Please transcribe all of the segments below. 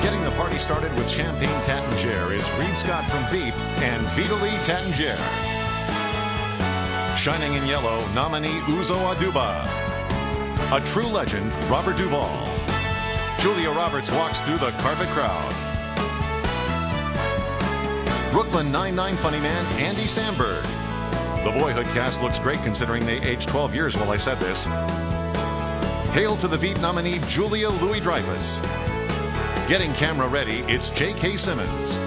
Getting the party started with Champagne Tatangier is Reed Scott from Veep and Vitaly Tatangier. Shining in yellow, nominee Uzo Aduba. A true legend, Robert Duvall. Julia Roberts walks through the carpet crowd. Brooklyn Nine-Nine funny man, Andy Samberg. The Boyhood cast looks great considering they aged 12 years while I said this. Hail to the Veep nominee, Julia Louis-Dreyfus. Getting camera ready, it's J.K. Simmons.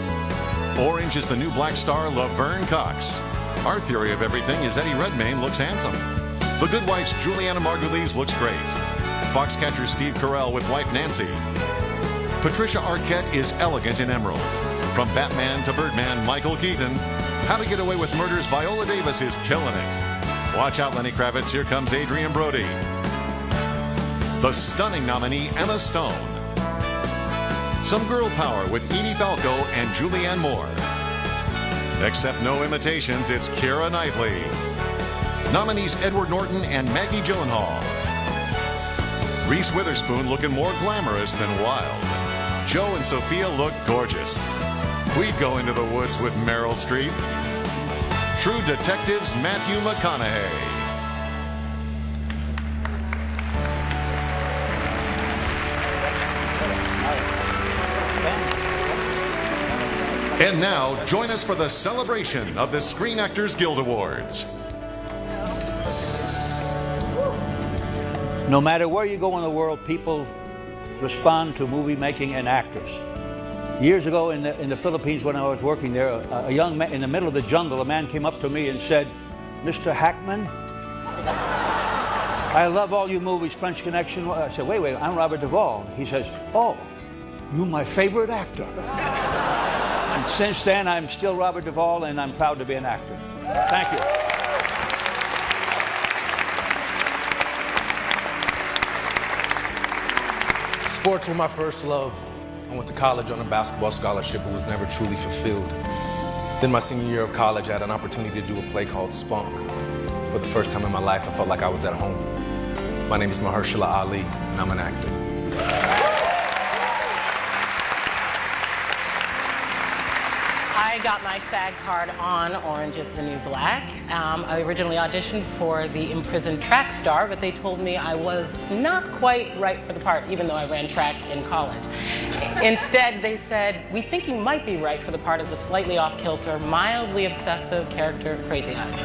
Orange is the new black star, Laverne Cox. Our theory of everything is Eddie Redmayne looks handsome. The Good Wife's Juliana Margulies looks great. Foxcatcher Steve Carell with wife Nancy. Patricia Arquette is elegant in emerald. From Batman to Birdman, Michael Keaton. How to Get Away with Murder's Viola Davis is killing it. Watch out, Lenny Kravitz, here comes Adrian Brody. The stunning nominee, Emma Stone. Some girl power with Edie Falco and Julianne Moore. Except no imitations, it's Keira Knightley. Nominees Edward Norton and Maggie Gyllenhaal. Reese Witherspoon looking more glamorous than wild. Joe and Sophia look gorgeous. We'd go into the woods with Meryl Streep. True Detective's Matthew McConaughey. And now, join us for the celebration of the Screen Actors Guild Awards. No matter where you go in the world, people respond to movie making and actors. Years ago in the Philippines when I was working there, a young man in the middle of the jungle, a man came up to me and said, "Mr. Hackman, I love all your movies, French Connection." I said, wait, I'm Robert Duvall. He says, "Oh, you're my favorite actor." And since then, I'm still Robert Duvall, and I'm proud to be an actor. Thank you. Sports were my first love. I went to college on a basketball scholarship but was never truly fulfilled. Then my senior year of college, I had an opportunity to do a play called Spunk. For the first time in my life, I felt like I was at home. My name is Mahershala Ali, and I'm an actor. I got my SAG card on Orange is the New Black. I originally auditioned for the imprisoned track star, but they told me I was not quite right for the part, even though I ran track in college. Instead, they said, "We think you might be right for the part of the slightly off-kilter, mildly obsessive character, Crazy Eyes."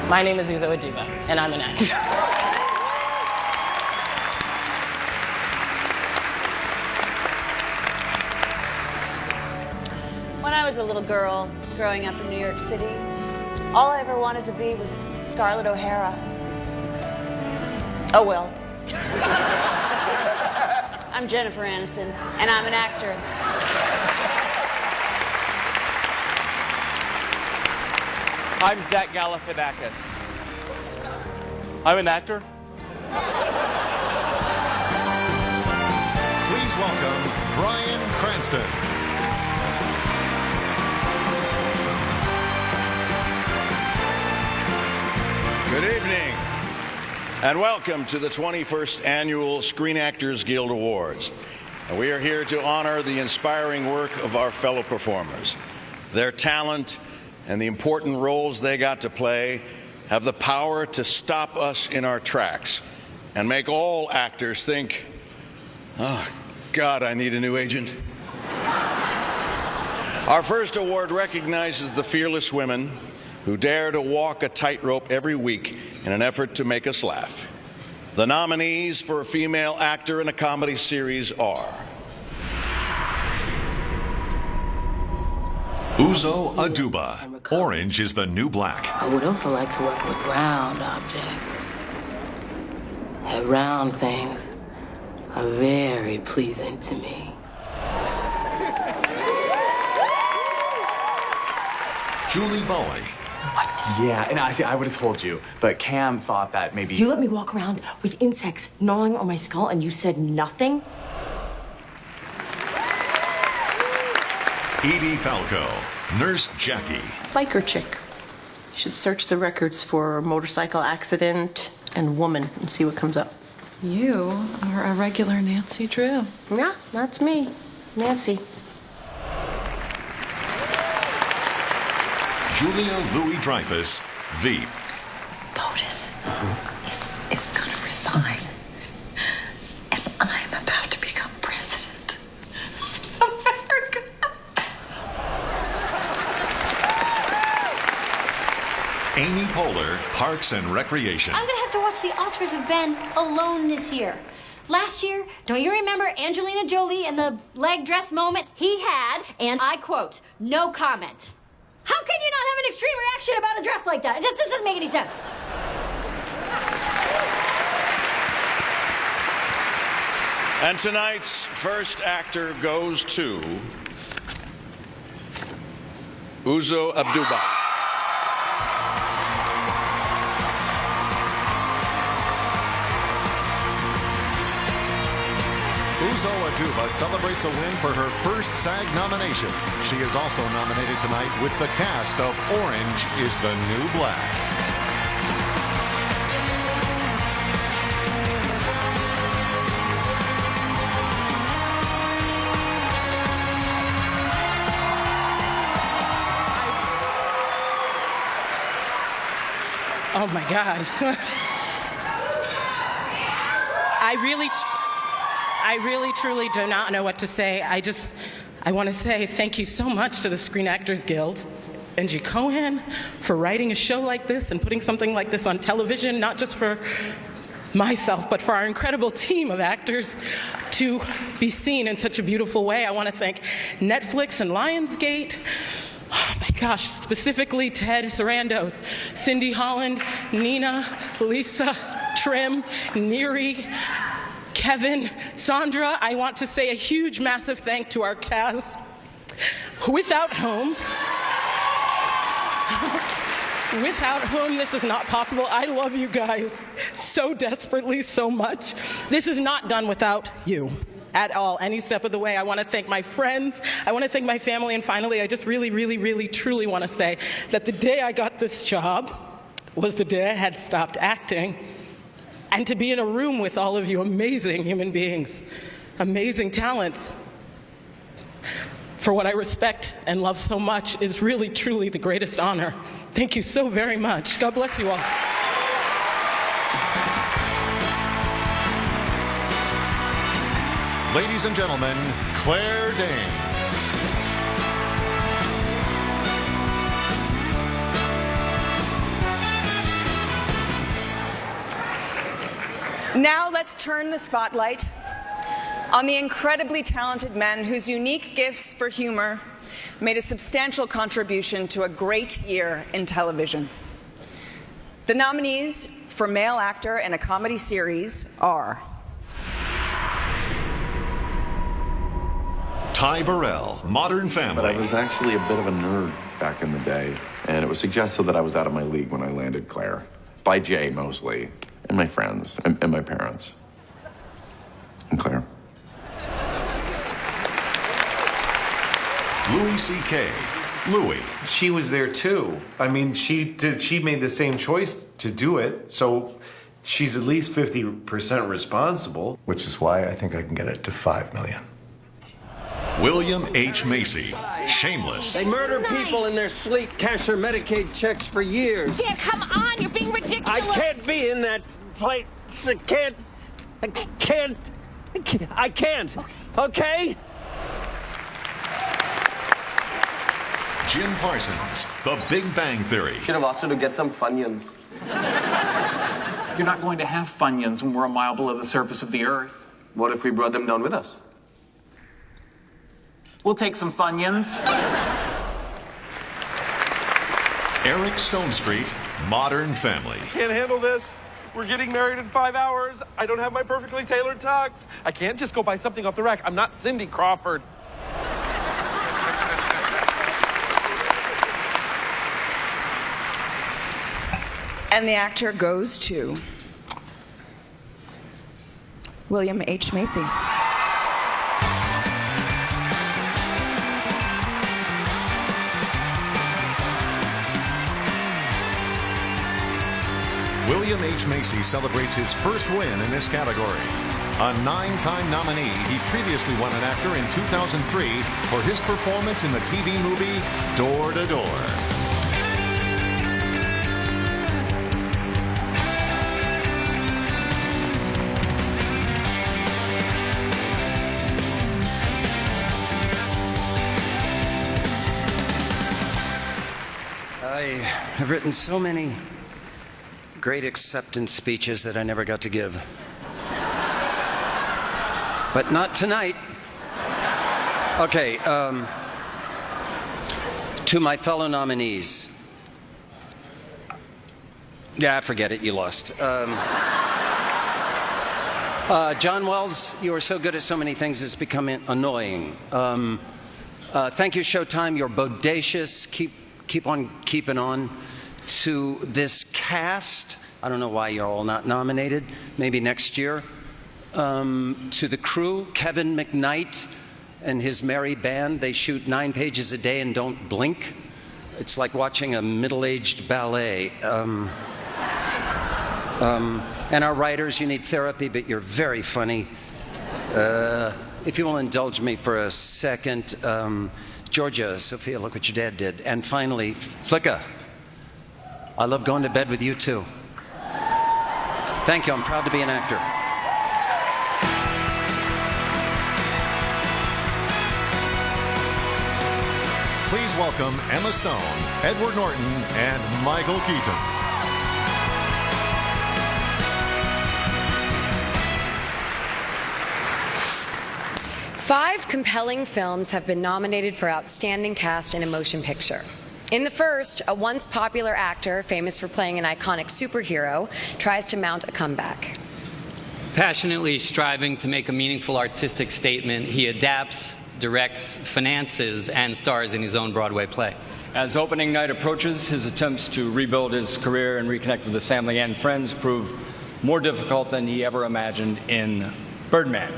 My name is Uzo Aduba, and I'm an actor. When I was a little girl growing up in New York City, all I ever wanted to be was Scarlett O'Hara. Oh well. I'm Jennifer Aniston, and I'm an actor. I'm Zach Galifianakis. I'm an actor. Please welcome Bryan Cranston. Good evening, and welcome to the 21st Annual Screen Actors Guild Awards. And we are here to honor the inspiring work of our fellow performers. Their talent and the important roles they got to play have the power to stop us in our tracks and make all actors think, "Oh, God, I need a new agent." Our first award recognizes the fearless women who dare to walk a tightrope every week in an effort to make us laugh. The nominees for a female actor in a comedy series are Uzo Aduba. Orange is the New Black. I would also like to work with round objects. And round things are very pleasing to me. Julie Bowie. Yeah, and I would have told you, but Cam thought that maybe... You let me walk around with insects gnawing on my skull and you said nothing? Edie Falco. Nurse Jackie. Biker chick. You should search the records for motorcycle accident and woman and see what comes up. You are a regular Nancy Drew. Yeah, that's me, Nancy. Julia Louis-Dreyfus, Veep. POTUS is gonna resign. And I'm about to become president of America. Amy Poehler, Parks and Recreation. I'm gonna have to watch the Oscars with Ben alone this year. Last year, don't you remember Angelina Jolie and the leg dress moment he had, and I quote, no comment. How can you not have an extreme reaction about a dress like that? It just doesn't make any sense. And tonight's first actor goes to Uzo Aduba. Uzo Aduba celebrates a win for her first SAG nomination. She is also nominated tonight with the cast of Orange is the New Black. Oh my God. I really, truly do not know what to say. I want to say thank you so much to the Screen Actors Guild, Benji Cohen, for writing a show like this and putting something like this on television, not just for myself, but for our incredible team of actors to be seen in such a beautiful way. I want to thank Netflix and Lionsgate. Oh my gosh, specifically Ted Sarandos, Cindy Holland, Nina, Lisa, Trim, Neri, Kevin, Sandra. I want to say a huge, massive thank to our cast, without whom this is not possible. I love you guys so desperately, so much. This is not done without you. At all, any step of the way. I want to thank my friends, I want to thank my family, and finally, I just really, truly want to say that the day I got this job was the day I had stopped acting, and to be in a room with all of you amazing human beings, amazing talents, for what I respect and love so much is really, truly the greatest honor. Thank you so very much. God bless you all. Ladies and gentlemen, Claire Danes. Now let's turn the spotlight on the incredibly talented men whose unique gifts for humor made a substantial contribution to a great year in television. The nominees for Male Actor in a Comedy Series are Ty Burrell, Modern Family. But I was actually a bit of a nerd back in the day, and it was suggested that I was out of my league when I landed Claire. By Jay, mostly, and my friends, and my parents. And Claire. Louis C.K., Louis. She was there too. I mean, she made the same choice to do it, so she's at least 50% responsible. Which is why I think I can get it to $5 million. William H. Macy, Shameless. They murder people in their sleep, cash their Medicaid checks for years. Yeah, come on, you're being ridiculous. I can't be in that place. I can't. Okay? Jim Parsons, The Big Bang Theory. Should have asked her to get some Funyuns. You're not going to have Funyuns when we're a mile below the surface of the Earth. What if we brought them down with us? We'll take some Funyuns. Eric Stonestreet, Modern Family. Can't handle this. We're getting married in 5 hours. I don't have my perfectly tailored tux. I can't just go buy something off the rack. I'm not Cindy Crawford. And the actor goes to William H. Macy. William H. Macy celebrates his first win in this category. A 9-time nominee, he previously won an actor in 2003 for his performance in the TV movie Door to Door. I have written so many great acceptance speeches that I never got to give. But not tonight. Okay, to my fellow nominees. Yeah, forget it, you lost. John Wells, you are so good at so many things, it's becoming annoying. Thank you, Showtime. You're bodacious. Keep on keeping on. To this cast, I don't know why you're all not nominated. Maybe next year. To the crew, Kevin McKnight and his merry band. They shoot 9 pages a day and don't blink. It's like watching a middle-aged ballet. And our writers, you need therapy, but you're very funny. If you will indulge me for a second, Georgia, Sophia, look what your dad did. And finally, Flicka, I love going to bed with you too. Thank you, I'm proud to be an actor. Please welcome Emma Stone, Edward Norton, and Michael Keaton. Five compelling films have been nominated for Outstanding Cast in a Motion Picture. In the first, a once popular actor, famous for playing an iconic superhero, tries to mount a comeback. Passionately striving to make a meaningful artistic statement, he adapts, directs, finances, and stars in his own Broadway play. As opening night approaches, his attempts to rebuild his career and reconnect with his family and friends prove more difficult than he ever imagined in Birdman.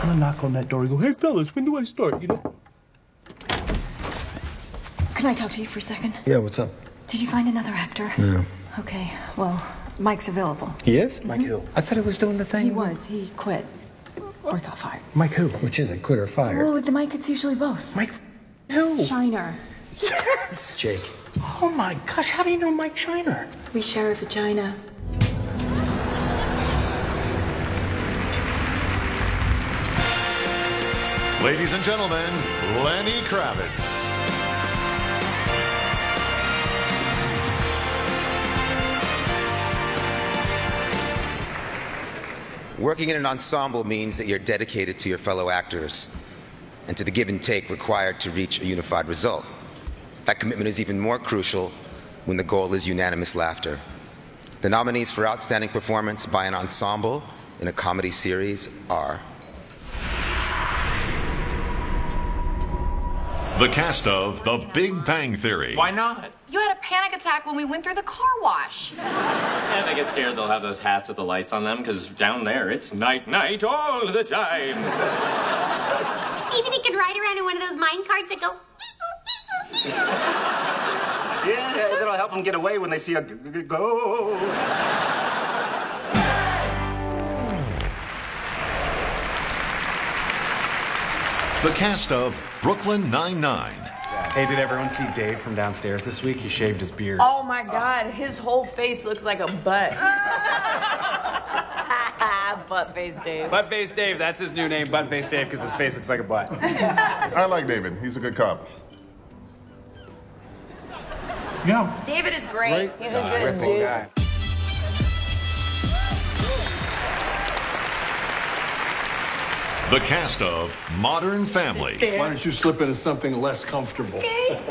I'm gonna knock on that door and go, hey fellas, when do I start, you know? Can I talk to you for a second? Yeah, what's up? Did you find another actor? No. Okay, well, Mike's available. He is? Mike who? I thought he was doing the thing. He was. He quit. Or got fired. Mike who? Which is it, quit or fired? Oh, with the Mike, it's usually both. Mike who? Shiner. Yes! Jake. Oh my gosh, how do you know Mike Shiner? We share a vagina. Ladies and gentlemen, Lenny Kravitz. Working in an ensemble means that you're dedicated to your fellow actors and to the give and take required to reach a unified result. That commitment is even more crucial when the goal is unanimous laughter. The nominees for Outstanding Performance by an Ensemble in a Comedy Series are the cast of The Big Bang Theory. Why not? You had a panic attack when we went through the car wash. And they get scared they'll have those hats with the lights on them, because down there it's night, night all the time. Maybe they could ride around in one of those mine carts that go. Yeah, that'll help them get away when they see a ghost. The cast of Brooklyn Nine-Nine. Hey, did everyone see Dave from downstairs this week? He shaved his beard. Oh my God, his whole face looks like a butt. Butt-face Dave. Butt-face Dave, that's his new name, Butt-face Dave, because his face looks like a butt. I like David. He's a good cop. Yeah. David is great. He's a good Terrific dude. guy. The cast of Modern Family. Why don't you slip into something less comfortable? Just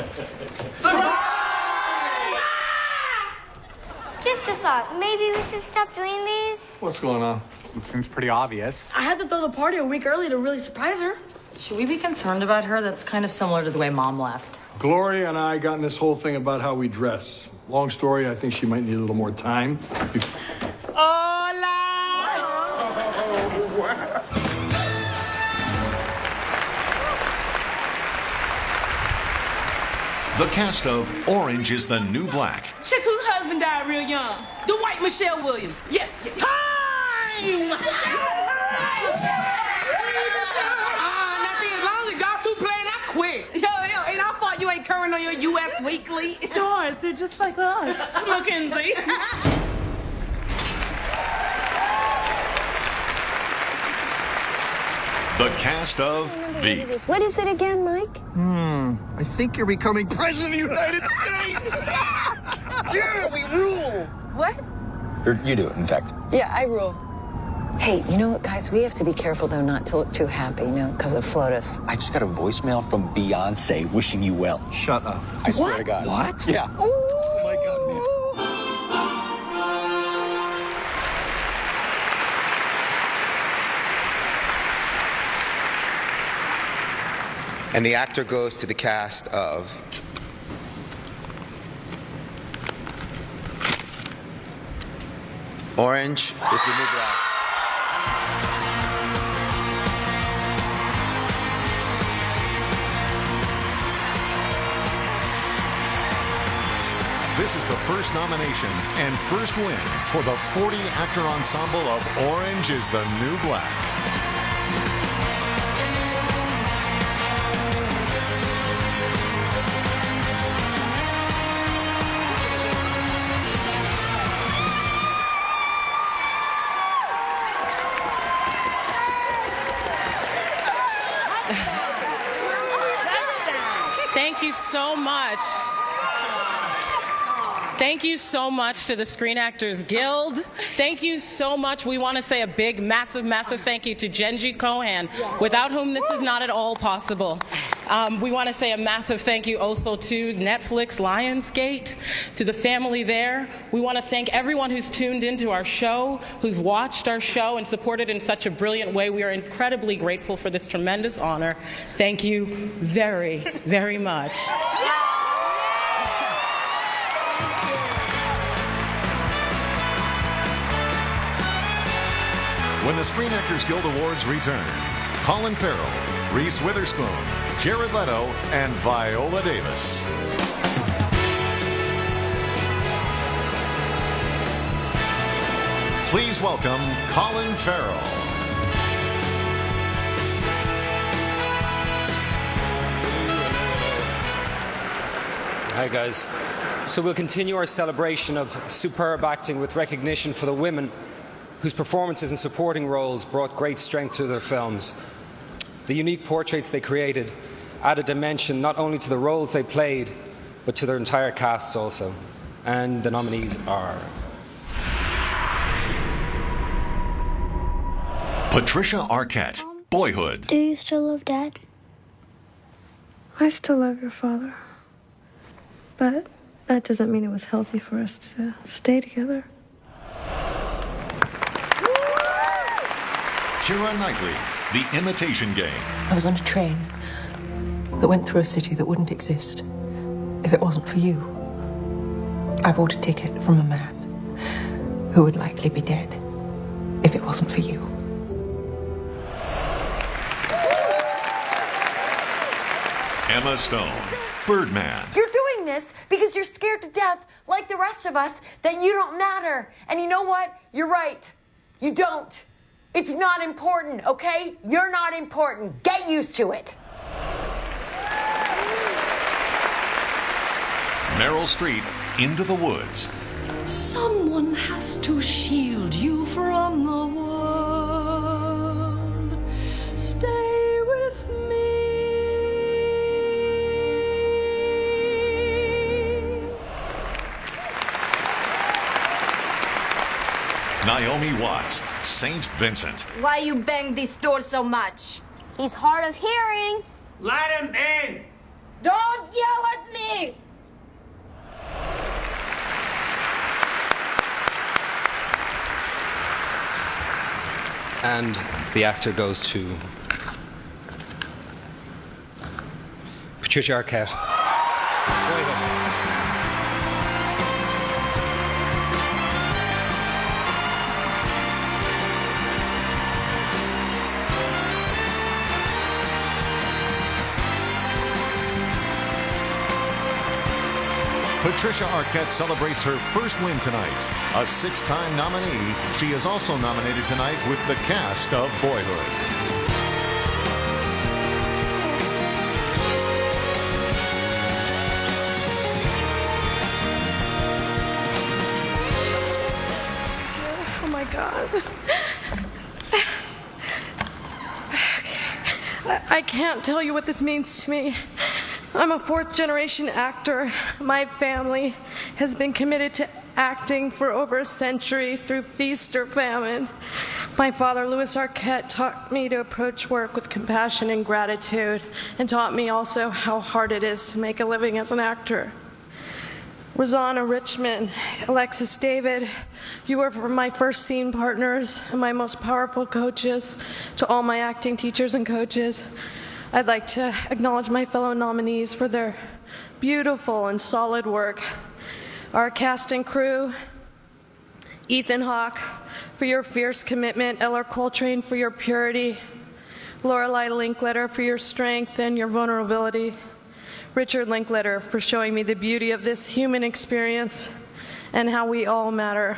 a thought. Maybe we should stop doing these. What's going on? It seems pretty obvious. I had to throw the party a week early to really surprise her. Should we be concerned about her? That's kind of similar to the way Mom left. Gloria and I got in this whole thing about how we dress. Long story, I think she might need a little more time. The cast of Orange is the New Black. Chick whose husband died real young. The white Michelle Williams. Yes. Time! Now see, as long as y'all two playing, I quit. Yo, ain't our fault you ain't current on your U.S. Weekly. Stars, they're just like us. Mackenzie. The cast of Veep. What is it again, Mike? I think you're becoming president of the United States. Yeah, we rule. What? You do it, in fact. Yeah, I rule. Hey, you know what, guys? We have to be careful, though, not to look too happy, because of FLOTUS. I just got a voicemail from Beyonce wishing you well. Shut up. I swear to God. What? Yeah. Oh my God, man. And the actor goes to the cast of Orange is the New Black. This is the first nomination and first win for the 40-actor ensemble of Orange is the New Black. Thank you so much. Thank you so much to the Screen Actors Guild. Thank you so much. We want to say a big, massive, massive thank you to Genji Cohan, without whom this is not at all possible. We want to say a massive thank you also to Netflix Lionsgate, to the family there. We want to thank everyone who's tuned into our show, who's watched our show and supported in such a brilliant way. We are incredibly grateful for this tremendous honor. Thank you very, very much. When the Screen Actors Guild Awards return, Colin Farrell, Reese Witherspoon, Jared Leto, and Viola Davis. Please welcome Colin Farrell. Hi guys. So we'll continue our celebration of superb acting with recognition for the women whose performances in supporting roles brought great strength to their films. The unique portraits they created added dimension not only to the roles they played, but to their entire casts also. And the nominees are Patricia Arquette, Boyhood. Do you still love Dad? I still love your father. But that doesn't mean it was healthy for us to stay together. Keira Knightley, The Imitation Game. I was on a train that went through a city that wouldn't exist if it wasn't for you. I bought a ticket from a man who would likely be dead if it wasn't for you. Emma Stone, Birdman. You're doing this because you're scared to death, like the rest of us, that you don't matter. And you know what? You're right. You don't. It's not important, okay? You're not important. Get used to it. Meryl Streep, Into the Woods. Someone has to shield you from the world. Stay with me. Naomi Watts, St. Vincent. Why you bang this door so much? He's hard of hearing. Let him in! Don't yell at me! and the actor goes to Patricia Arquette. Patricia Arquette celebrates her first win tonight. A 6-time nominee, she is also nominated tonight with the cast of Boyhood. Oh my God. I can't tell you what this means to me. I'm a 4th-generation actor. My family has been committed to acting for over a century through feast or famine. My father, Louis Arquette, taught me to approach work with compassion and gratitude, and taught me also how hard it is to make a living as an actor. Rosanna Richmond, Alexis David, you were my first scene partners and my most powerful coaches. To all my acting teachers and coaches, I'd like to acknowledge my fellow nominees for their beautiful and solid work. Our cast and crew, Ethan Hawke, for your fierce commitment, Eller Coltrane for your purity, Lorelei Linkletter for your strength and your vulnerability, Richard Linkletter for showing me the beauty of this human experience and how we all matter.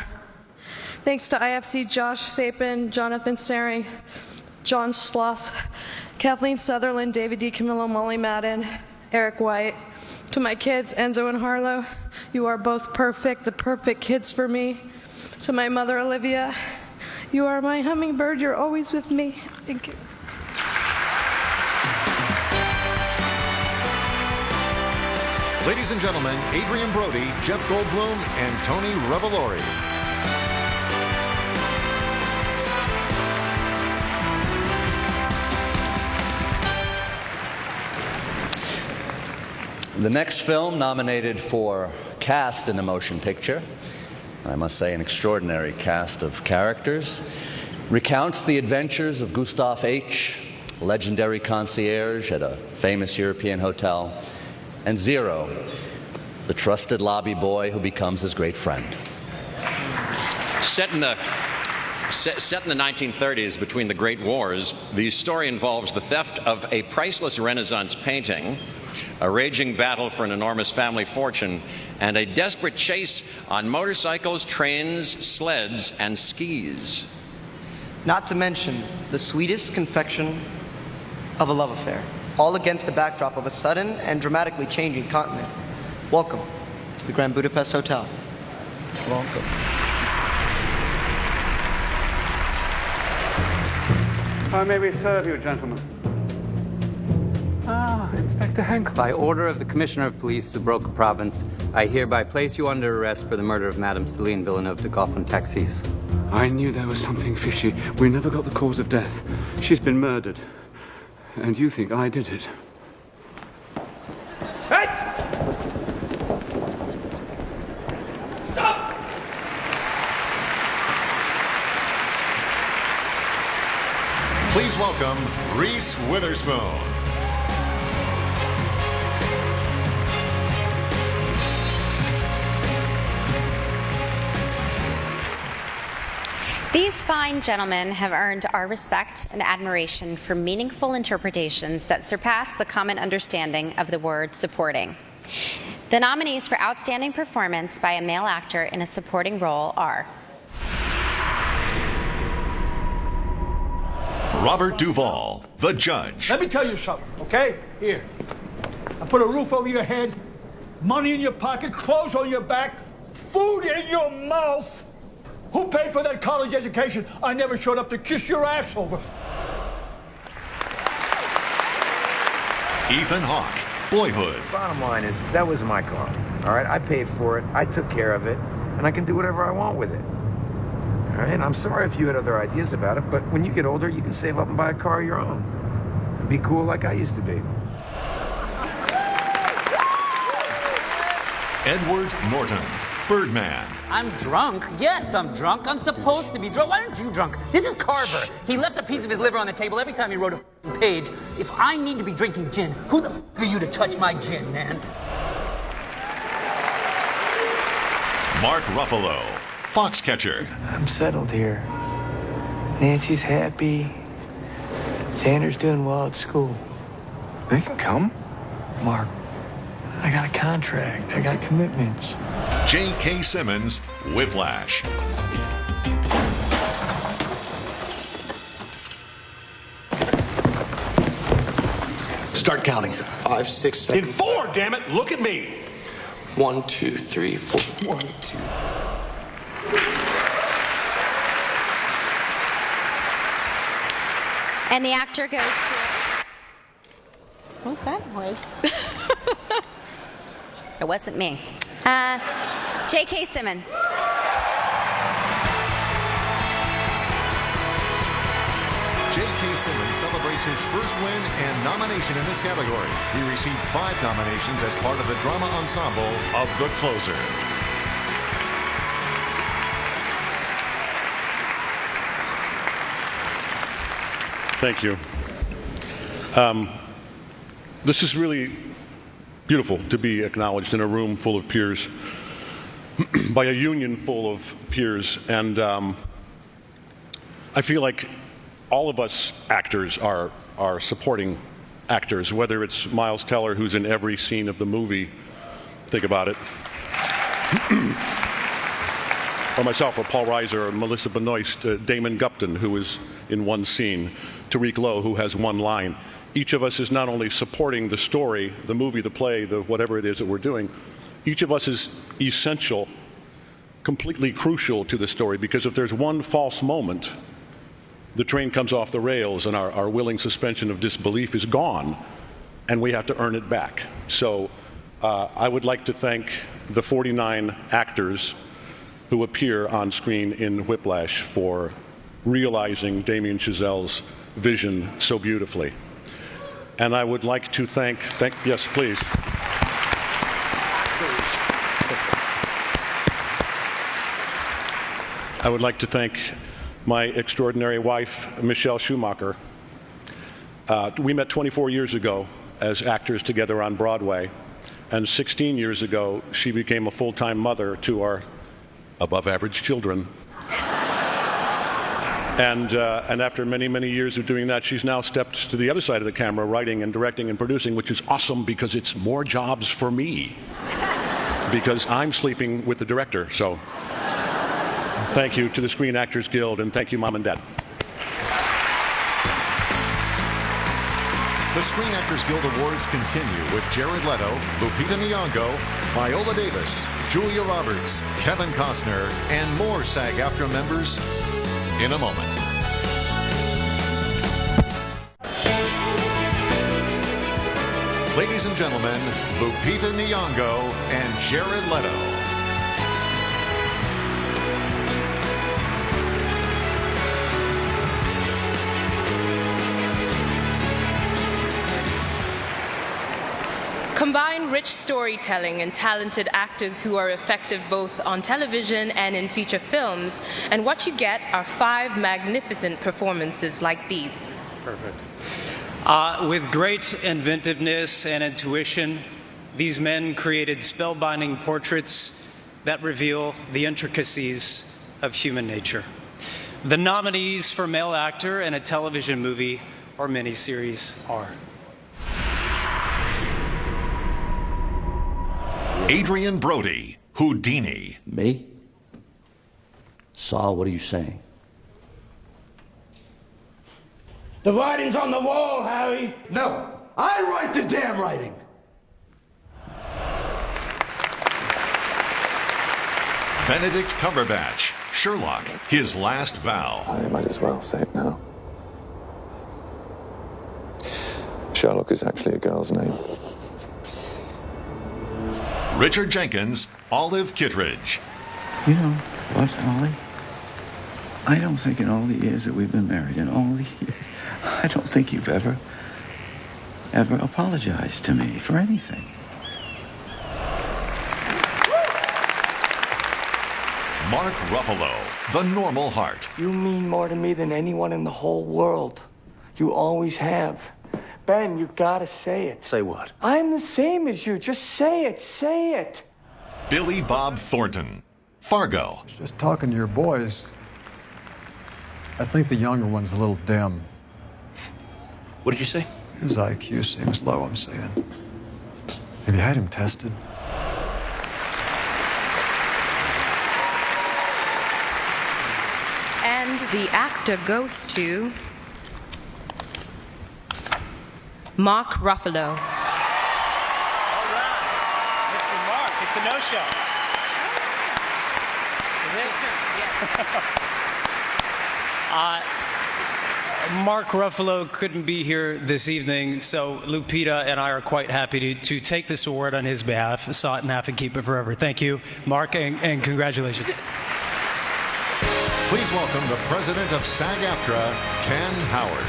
Thanks to IFC Josh Sapin, Jonathan Saring, John Schloss, Kathleen Sutherland, David D. Camillo, Molly Madden, Eric White. To my kids, Enzo and Harlow, you are both perfect, the perfect kids for me. To my mother, Olivia, you are my hummingbird, you're always with me. Thank you. Ladies and gentlemen, Adrian Brody, Jeff Goldblum, and Tony Revolori. The next film nominated for cast in a motion picture, I must say an extraordinary cast of characters, recounts the adventures of Gustav H., legendary concierge at a famous European hotel, and Zero, the trusted lobby boy who becomes his great friend. Set in the 1930s between the Great Wars, the story involves the theft of a priceless Renaissance painting, a raging battle for an enormous family fortune, and a desperate chase on motorcycles, trains, sleds, and skis. Not to mention the sweetest confection of a love affair, all against the backdrop of a sudden and dramatically changing continent. Welcome to the Grand Budapest Hotel. Welcome. How may we serve you, gentlemen? Inspector Hancock. By order of the Commissioner of Police of Broca Province, I hereby place you under arrest for the murder of Madame Celine Villeneuve de Goffin Taxis. I knew there was something fishy. We never got the cause of death. She's been murdered. And you think I did it? Hey! Stop! Please welcome Reese Witherspoon. These fine gentlemen have earned our respect and admiration for meaningful interpretations that surpass the common understanding of the word supporting. The nominees for Outstanding Performance by a Male Actor in a Supporting Role are Robert Duvall, The Judge. Let me tell you something, okay? Here. I put a roof over your head, money in your pocket, clothes on your back, food in your mouth. Who paid for that college education I never showed up to kiss your ass over? Ethan Hawke, Boyhood. Bottom line is, that was my car, all right? I paid for it, I took care of it, and I can do whatever I want with it. All right? I'm sorry if you had other ideas about it, but when you get older, you can save up and buy a car of your own. And be cool like I used to be. Edward Norton, Birdman. I'm drunk. Yes, I'm drunk. I'm supposed to be drunk. Why aren't you drunk? This is Carver. He left a piece of his liver on the table every time he wrote a page. If I need to be drinking gin, who the are you to touch my gin, man? Mark Ruffalo, Foxcatcher. I'm settled here. Nancy's happy. Xander's doing well at school. They can come. Mark, I got a contract. I got commitments. J.K. Simmons, Whiplash. Start counting. 5, 6, 7. In 4, damn it! Look at me. 1, 2, 3, 4. 1, 2, 3. And the actor goes to... What's that noise? It wasn't me. J.K. Simmons. J.K. Simmons celebrates his first win and nomination in this category. He received 5 nominations as part of the drama ensemble of The Closer. Thank you. This is really beautiful to be acknowledged in a room full of peers, by a union full of peers, and I feel like all of us actors are supporting actors, whether it's Miles Teller, who's in every scene of the movie, think about it, or myself, or Paul Reiser, or Melissa Benoist, Damon Gupton, who is in one scene, Tariq Lowe, who has one line. Each of us is not only supporting the story, the movie, the play, the whatever it is that we're doing, each of us is essential, completely crucial to the story, because if there's one false moment, the train comes off the rails and our willing suspension of disbelief is gone, and we have to earn it back. So I would like to thank the 49 actors who appear on screen in Whiplash for realizing Damien Chazelle's vision so beautifully. And I would like to thank yes, please. I would like to thank my extraordinary wife, Michelle Schumacher. We met 24 years ago as actors together on Broadway, and 16 years ago, she became a full-time mother to our above-average children. And after many, many years of doing that, she's now stepped to the other side of the camera, writing and directing and producing, which is awesome because it's more jobs for me, because I'm sleeping with the director. So thank you to the Screen Actors Guild, and thank you, Mom and Dad. The Screen Actors Guild Awards continue with Jared Leto, Lupita Nyong'o, Viola Davis, Julia Roberts, Kevin Costner, and more SAG-AFTRA members in a moment. Ladies and gentlemen, Lupita Nyong'o and Jared Leto. Combine rich storytelling and talented actors who are effective both on television and in feature films, and what you get are 5 magnificent performances like these. Perfect. With great inventiveness and intuition, these men created spellbinding portraits that reveal the intricacies of human nature. The nominees for male actor in a television movie or miniseries are Adrian Brody, Houdini. Me? Saul, what are you saying? The writing's on the wall, Harry. No, I write the damn writing. Benedict Cumberbatch, Sherlock, his last vow. I might as well say it now. Sherlock is actually a girl's name. Richard Jenkins, Olive Kittredge. You know what, Ollie? I don't think in all the years that we've been married, in all the years, I don't think you've ever apologized to me for anything. Mark Ruffalo, The Normal Heart. You mean more to me than anyone in the whole world. You always have. Ben, you gotta say it. Say what? I'm the same as you. Just say it. Say it. Billy Bob Thornton, Fargo. Just talking to your boys, I think the younger one's a little dim. What did you say? His IQ seems low, I'm saying. Have you had him tested? And the actor goes to Mark Ruffalo. All right. Mr. Mark, it's a no-show. Is it? Mark Ruffalo couldn't be here this evening, so Lupita and I are quite happy to take this award on his behalf. Saw it in half and keep it forever. Thank you, Mark, and congratulations. Please welcome the president of SAG-AFTRA, Ken Howard.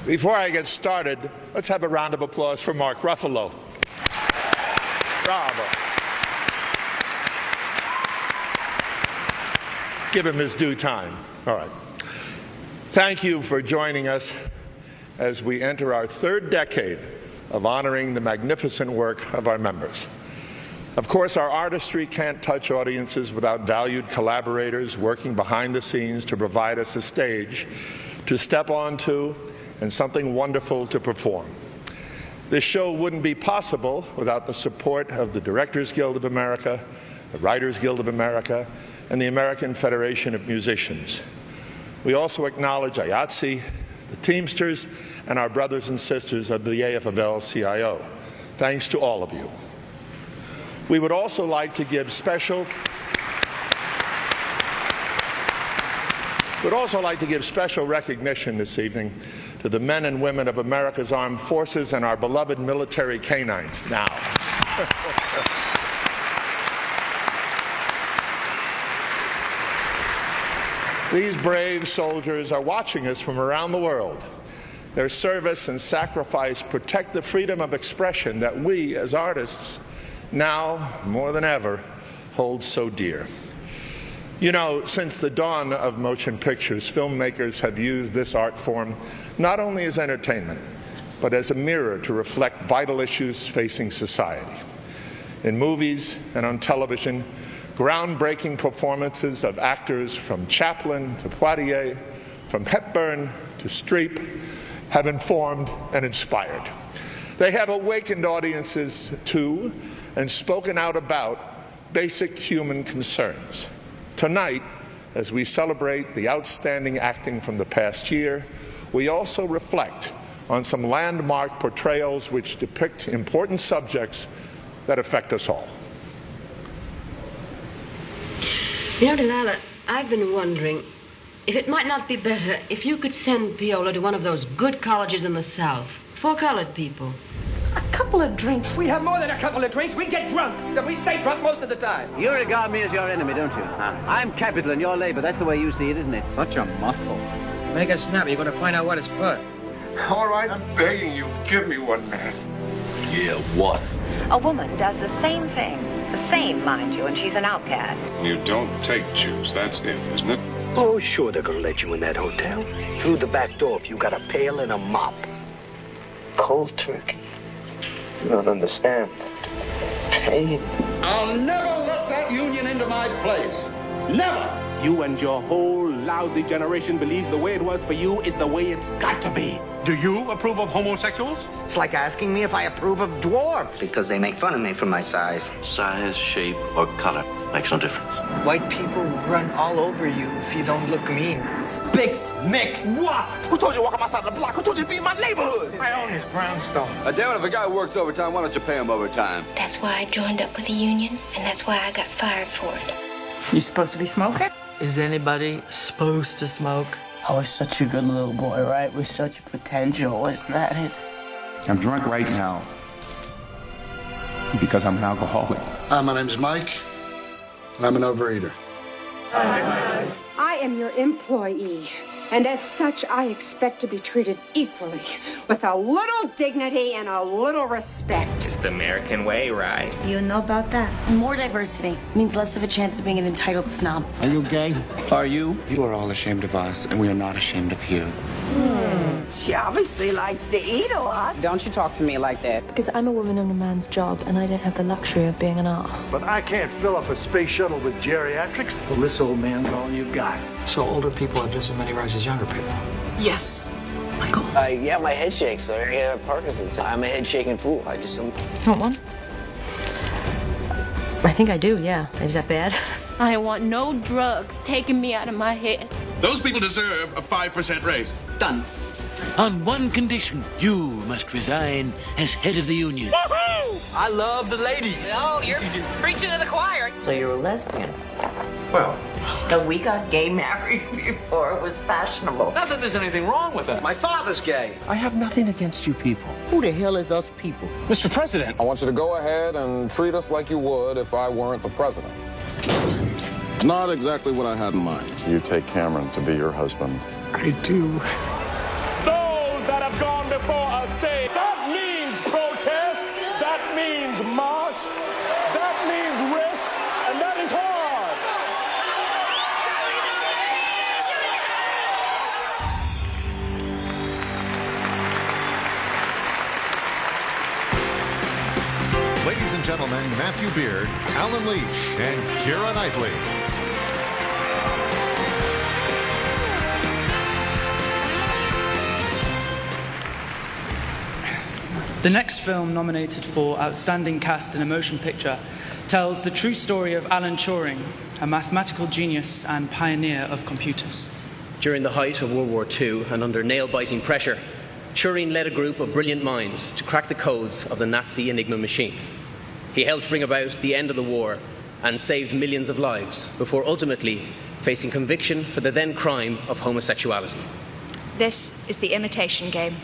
Before I get started, let's have a round of applause for Mark Ruffalo. Bravo. Give him his due time. All right. Thank you for joining us as we enter our third decade of honoring the magnificent work of our members. Of course, our artistry can't touch audiences without valued collaborators working behind the scenes to provide us a stage to step onto and something wonderful to perform. This show wouldn't be possible without the support of the Directors Guild of America, the Writers Guild of America, and the American Federation of Musicians. We also acknowledge IATSE, the Teamsters, and our brothers and sisters of the AFL-CIO. Thanks to all of you. We would also like to give special recognition this evening to the men and women of America's armed forces and our beloved military canines now. These brave soldiers are watching us from around the world. Their service and sacrifice protect the freedom of expression that we, as artists, now more than ever, hold so dear. You know, since the dawn of motion pictures, filmmakers have used this art form not only as entertainment, but as a mirror to reflect vital issues facing society. In movies and on television, groundbreaking performances of actors from Chaplin to Poitier, from Hepburn to Streep, have informed and inspired. They have awakened audiences to and spoken out about basic human concerns. Tonight, as we celebrate the outstanding acting from the past year, we also reflect on some landmark portrayals which depict important subjects that affect us all. You know, Delilah, I've been wondering if it might not be better if you could send Piola to one of those good colleges in the South for colored people. A couple of drinks. We have more than a couple of drinks. We get drunk. And we stay drunk most of the time. You regard me as your enemy, don't you? I'm capital and you're labor. That's the way you see it, isn't it? Such a muscle. Make it snap. You're going to find out what it's for. All right, I'm begging you. Give me one, man. Yeah, what? A woman does the same thing. The same, mind you, and she's an outcast. You don't take Jews. That's it, isn't it? Oh, sure, they're going to let you in that hotel. Through the back door if you got a pail and a mop. Cold turkey. You don't understand. Pain. I'll never let that union into my place. Never! You and your whole lousy generation believes the way it was for you is the way it's got to be. Do you approve of homosexuals? It's like asking me if I approve of dwarfs. Because they make fun of me for my size. Size, shape, or color makes no difference. White people run all over you if you don't look mean. Spicks, Mick. What? Who told you to walk on my side of the block? Who told you to be in my neighborhood? I own this brownstone. Damn it, if a guy works overtime, why don't you pay him overtime? That's why I joined up with the union, and that's why I got fired for it. You supposed to be smoking? Is anybody supposed to smoke? I was such a good little boy, right? With such potential, wasn't that it? I'm drunk right now because I'm an alcoholic. Hi, my name's Mike, and I'm an overeater. I am your employee. And as such, I expect to be treated equally, with a little dignity and a little respect. It's the American way, right? You know about that? More diversity means less of a chance of being an entitled snob. Are you gay? Are you? You are all ashamed of us, and we are not ashamed of you. She obviously likes to eat a lot. Don't you talk to me like that. Because I'm a woman on a man's job, and I don't have the luxury of being an ass. But I can't fill up a space shuttle with geriatrics. Well, this old man's all you've got. So older people have just as many rights as younger people? Yes. Michael? Yeah, my head shakes, so I have Parkinson's. I'm a head-shaking fool. I just don't... Want one? I think I do, yeah. Is that bad? I want no drugs taking me out of my head. Those people deserve a 5% raise. Done. On one condition, you must resign as head of the union. Woohoo! I love the ladies. Oh, you're preaching to the choir. So you're a lesbian? Well, So we got gay married before it was fashionable. not that there's anything wrong with that. My father's gay. I have nothing against you people. Who the hell is us people? Mr. President, I want you to go ahead and treat us like you would if I weren't the president. Not exactly what I had in mind. You take Cameron to be your husband. I do. Those that have gone before us say, that means protest, that means march, that means risk, and that is hard. Ladies and gentlemen, Matthew Beard, Alan Leach, and Keira Knightley. The next film nominated for Outstanding Cast in a Motion Picture tells the true story of Alan Turing, a mathematical genius and pioneer of computers. During the height of World War II and under nail-biting pressure, Turing led a group of brilliant minds to crack the codes of the Nazi Enigma machine. He helped bring about the end of the war and saved millions of lives before ultimately facing conviction for the then crime of homosexuality. This is the Imitation Game.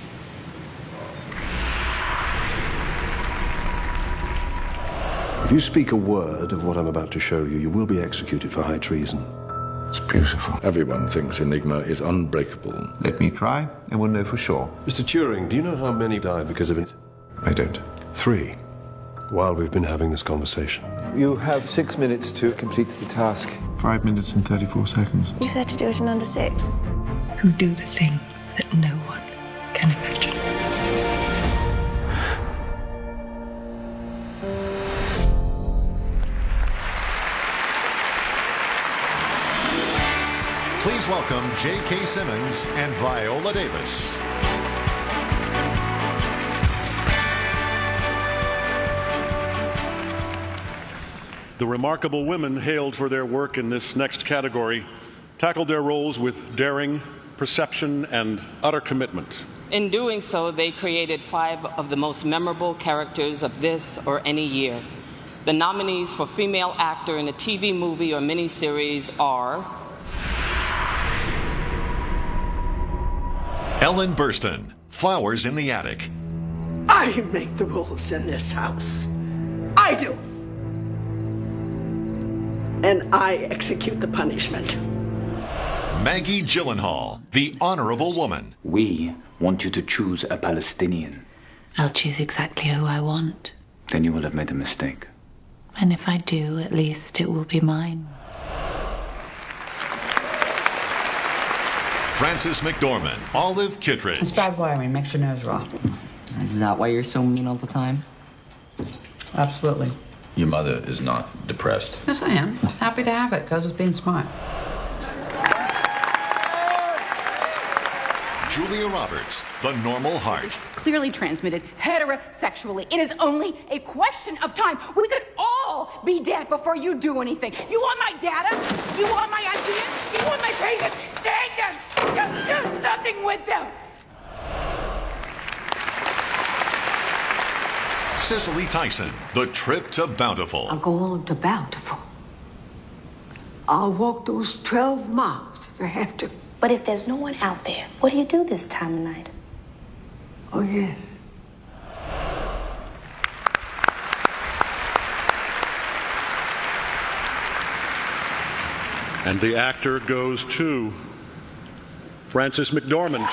If you speak a word of what I'm about to show you, you will be executed for high treason. It's beautiful. Everyone thinks Enigma is unbreakable. Let me try, and we'll know for sure. Mr. Turing, do you know how many died because of it? I don't. 3. While we've been having this conversation. You have 6 minutes to complete the task. 5 minutes and 34 seconds. You said to do it in under 6. Who do the things that no one can imagine. Please welcome J.K. Simmons and Viola Davis. The remarkable women hailed for their work in this next category tackled their roles with daring, perception, and utter commitment. In doing so, they created 5 of the most memorable characters of this or any year. The nominees for Female Actor in a TV movie or miniseries are Ellen Burstyn, Flowers in the Attic. I make the rules in this house. I do. And I execute the punishment. Maggie Gyllenhaal, The Honorable Woman. We want you to choose a Palestinian. I'll choose exactly who I want. Then you will have made a mistake. And if I do, at least it will be mine. Frances McDormand, Olive Kittredge. It's bad wiring, makes your nose raw. Is that why you're so mean all the time? Absolutely. Your mother is not depressed. Yes, I am. Happy to have it, goes with being smart. Julia Roberts, The Normal Heart. Clearly transmitted heterosexually. It is only a question of time. We could all be dead before you do anything. You want my data? You want my ideas? You want my patients? Take them! Just do something with them! Cicely Tyson, The Trip to Bountiful. I'll go on to Bountiful. I'll walk those 12 miles if I have to. But if there's no one out there, what do you do this time of night? Oh, yes. And the actor goes to, Frances McDormand.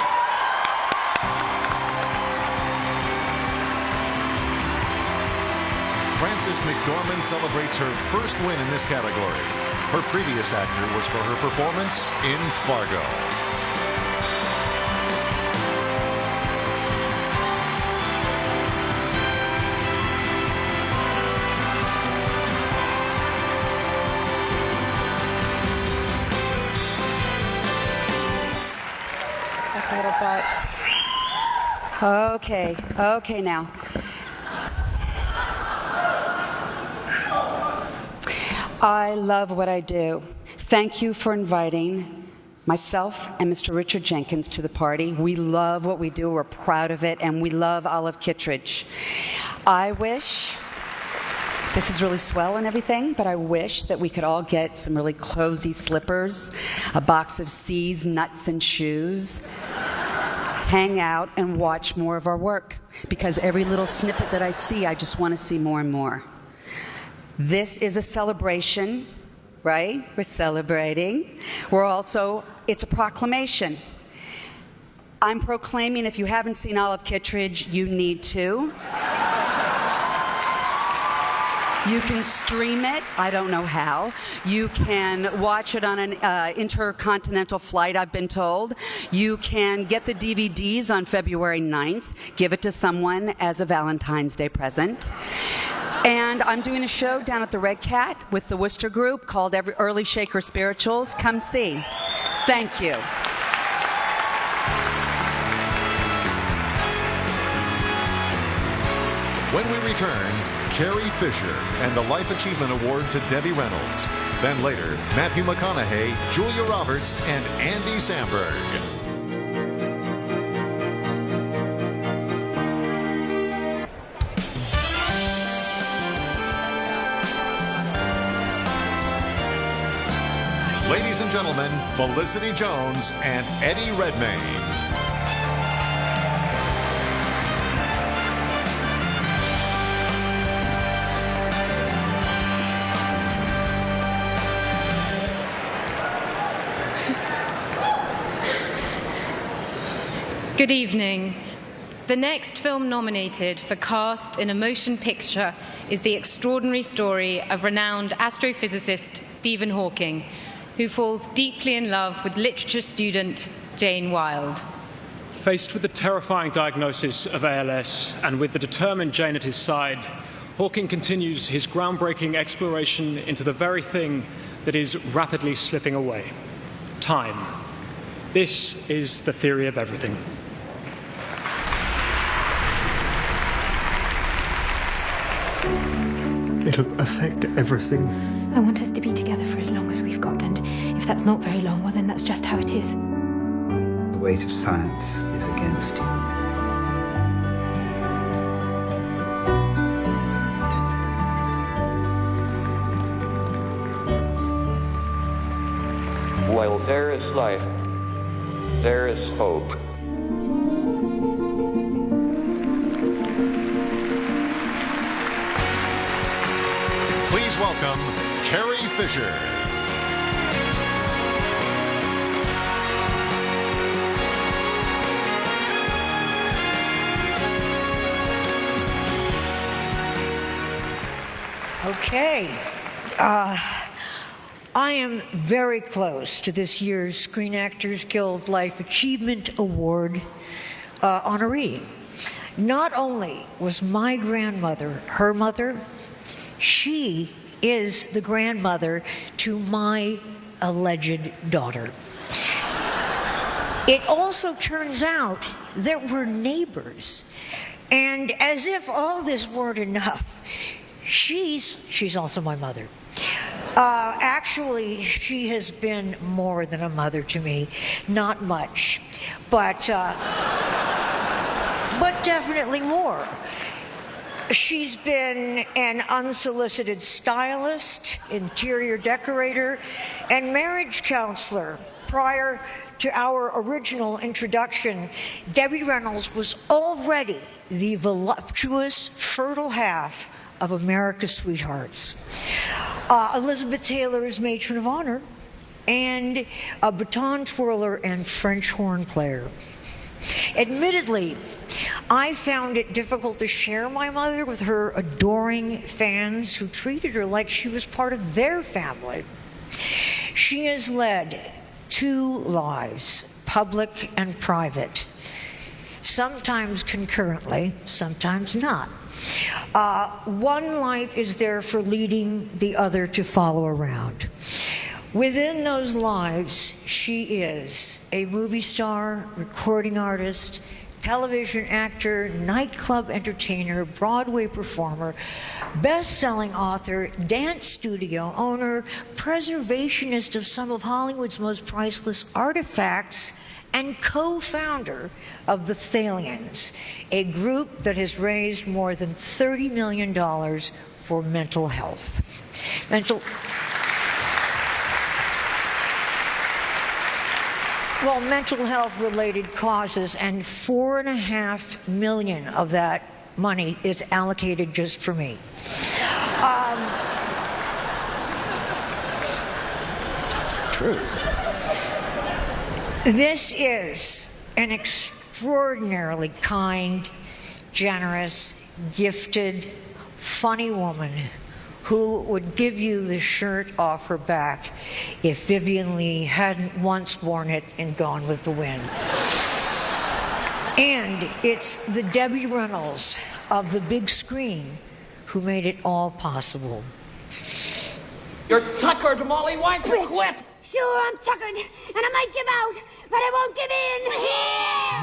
Frances McDormand celebrates her first win in this category. Her previous actor was for her performance in Fargo. It's like a little butt. Okay now. I love what I do. Thank you for inviting myself and Mr. Richard Jenkins to the party. We love what we do, we're proud of it, and we love Olive Kittredge. I wish, this is really swell and everything, but I wish that we could all get some really cozy slippers, a box of C's, nuts, and shoes, hang out and watch more of our work, because every little snippet that I see, I just want to see more and more. This is a celebration, right? We're celebrating. We're also, it's a proclamation. I'm proclaiming, if you haven't seen Olive Kittredge, you need to. You can stream it. I don't know how. You can watch it on an intercontinental flight, I've been told. You can get the DVDs on February 9th. Give it to someone as a Valentine's Day present. And I'm doing a show down at the Red Cat with the Worcester Group called Early Shaker Spirituals. Come see. Thank you. When we return, Carrie Fisher and the Life Achievement Award to Debbie Reynolds. Then later, Matthew McConaughey, Julia Roberts, and Andy Samberg. Ladies and gentlemen, Felicity Jones and Eddie Redmayne. Good evening. The next film nominated for Cast in a Motion Picture is the extraordinary story of renowned astrophysicist Stephen Hawking, who falls deeply in love with literature student Jane Wilde. Faced with the terrifying diagnosis of ALS and with the determined Jane at his side, Hawking continues his groundbreaking exploration into the very thing that is rapidly slipping away: time. This is the theory of everything. It'll affect everything. I want us to be together for as long as we've got, and if that's not very long, well, then that's just how it is. The weight of science is against you. While there is life, there is hope. Please welcome Carrie Fisher. Okay. I am very close to this year's Screen Actors Guild Life Achievement Award honoree. Not only was my grandmother her mother, she is the grandmother to my alleged daughter. It also turns out that we're neighbors. And as if all this weren't enough, she's also my mother. Actually, she has been more than a mother to me. Not much, but definitely more. She's been an unsolicited stylist, interior decorator, and marriage counselor. Prior to our original introduction, Debbie Reynolds was already the voluptuous, fertile half of America's Sweethearts. Elizabeth Taylor is matron of honor. and a baton twirler and French horn player. Admittedly, I found it difficult to share my mother with her adoring fans who treated her like she was part of their family. She has led 2 lives, public and private, sometimes concurrently, sometimes not. One life is there for leading, the other to follow around. Within those lives, she is a movie star, recording artist, television actor, nightclub entertainer, Broadway performer, best-selling author, dance studio owner, preservationist of some of Hollywood's most priceless artifacts, and co-founder of the Thalians, a group that has raised more than $30 million for mental health. Mental health-related causes, and $4.5 million of that money is allocated just for me. True. This is an extraordinarily kind, generous, gifted, funny woman who would give you the shirt off her back if Vivien Leigh hadn't once worn it in Gone with the Wind. And it's the Debbie Reynolds of the big screen who made it all possible. You're tuckered, Molly. Why don't you quit? Sure, I'm tuckered, and I might give out, but I won't give in.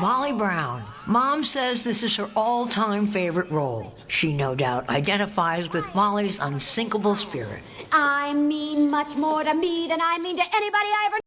Molly Brown. Mom says this is her all-time favorite role. She no doubt identifies with Molly's unsinkable spirit. I mean much more to me than I mean to anybody I ever...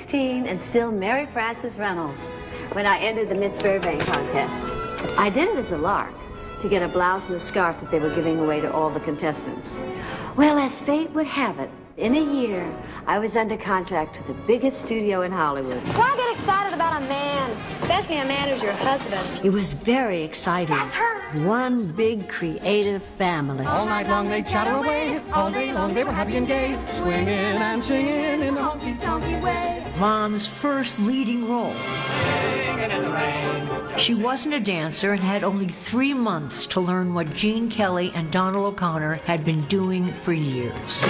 And still Mary Frances Reynolds when I entered the Miss Burbank contest. I did it as a lark to get a blouse and a scarf that they were giving away to all the contestants. Well, as fate would have it, in a year, I was under contract to the biggest studio in Hollywood. Why get excited about a man, especially a man who's your husband? It was very exciting. That's her. One big creative family. All night long they chatted away, all day long they were happy and gay, swinging and singing in the honky-tonky way. Mom's first leading role. She wasn't a dancer and had only 3 months to learn what Gene Kelly and Donald O'Connor had been doing for years.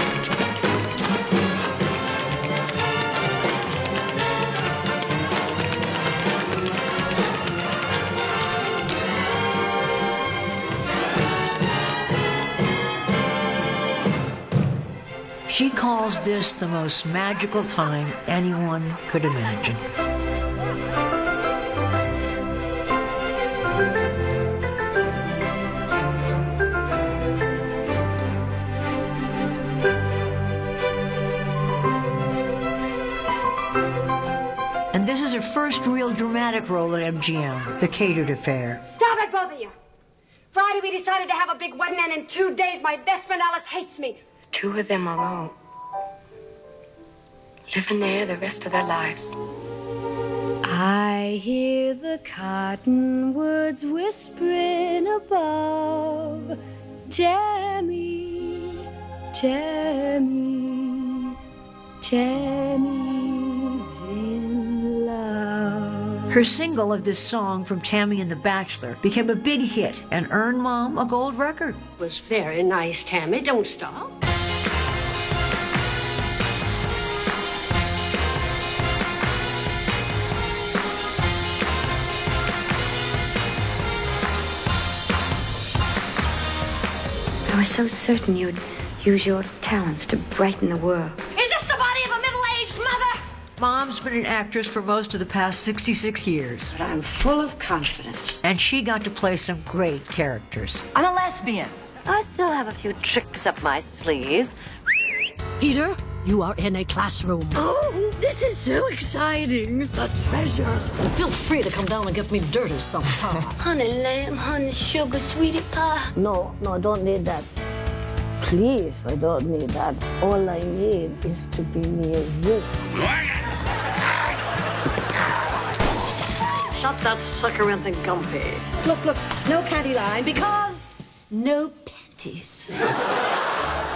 She calls this the most magical time anyone could imagine. And this is her first real dramatic role at MGM, The Catered Affair. Stop it, both of you. Friday we decided to have a big wedding, and in 2 days my best friend Alice hates me. 2 of them alone, living there the rest of their lives. I hear the cottonwoods whispering above. Tammy, Tammy, Tammy's in love. Her single of this song from Tammy and the Bachelor became a big hit and earned Mom a gold record. It was very nice, Tammy. Don't stop. I was so certain you'd use your talents to brighten the world. Is this the body of a middle-aged mother? Mom's been an actress for most of the past 66 years. But I'm full of confidence. And she got to play some great characters. I'm a lesbian. I still have a few tricks up my sleeve. Peter, you are in a classroom. Oh, this is so exciting. The treasure. Feel free to come down and get me dirty sometime. Honey lamb, honey sugar, sweetie pie. No, I don't need that. Please, I don't need that. All I need is to be near you. Shut that sucker-renting gumpy. Look, no panty line because no panties.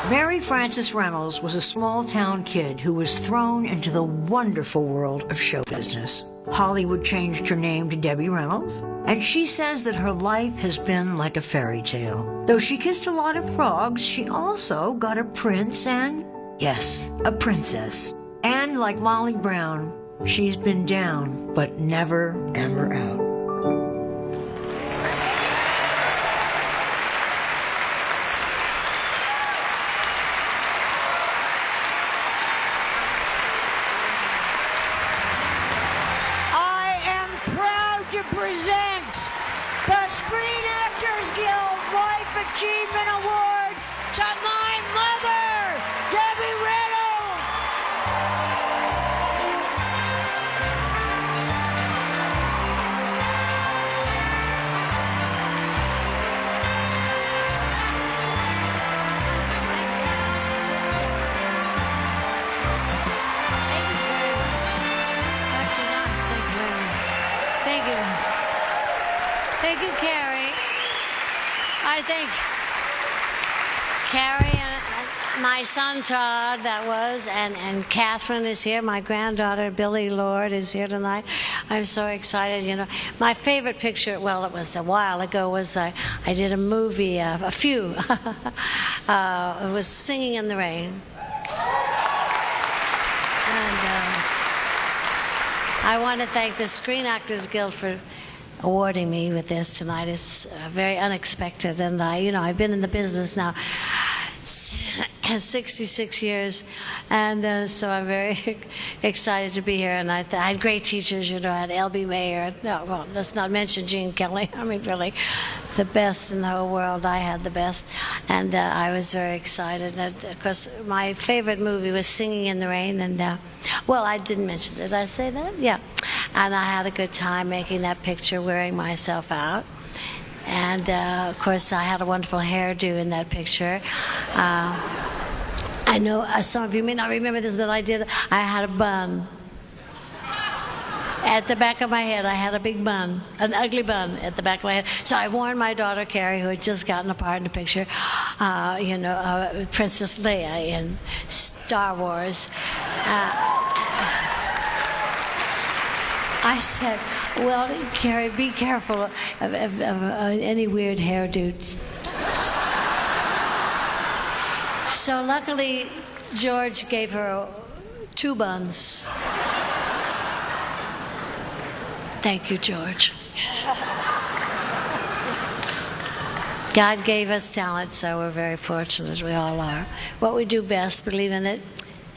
Mary Frances Reynolds was a small-town kid who was thrown into the wonderful world of show business. Hollywood changed her name to Debbie Reynolds, and she says that her life has been like a fairy tale. Though she kissed a lot of frogs, she also got a prince and, yes, a princess. And like Molly Brown, she's been down, but never, ever out. Present the Screen Actors Guild Life Achievement Award to my mother, Debbie Reynolds. Actually, nice. Thank you very much. Thank you. Thank you, Carrie. I thank Carrie and my son Todd, and Catherine is here. My granddaughter, Billy Lord, is here tonight. I'm so excited. You know, my favorite picture, well, it was a while ago, was I did a movie, a few. It was Singing in the Rain. And I want to thank the Screen Actors Guild for awarding me with this tonight. It's very unexpected, and I've been in the business now 66 years, and so I'm very excited to be here. And I had great teachers, I had L.B. Mayer. No, well, let's not mention Gene Kelly. I mean, really, the best in the whole world. I had the best, and I was very excited. And of course, my favorite movie was Singing in the Rain, and well, I didn't mention. Did I say that? Yeah. And I had a good time making that picture, wearing myself out. And, of course, I had a wonderful hairdo in that picture. I know some of you may not remember this, but I had a bun. At the back of my head, I had a big bun, an ugly bun at the back of my head. So I warned my daughter, Carrie, who had just gotten a part in the picture, Princess Leia in Star Wars. I said, well, Carrie, be careful of any weird hairdo. So luckily, George gave her 2 buns. Thank you, George. God gave us talent, so we're very fortunate. We all are. What we do best, believe in it.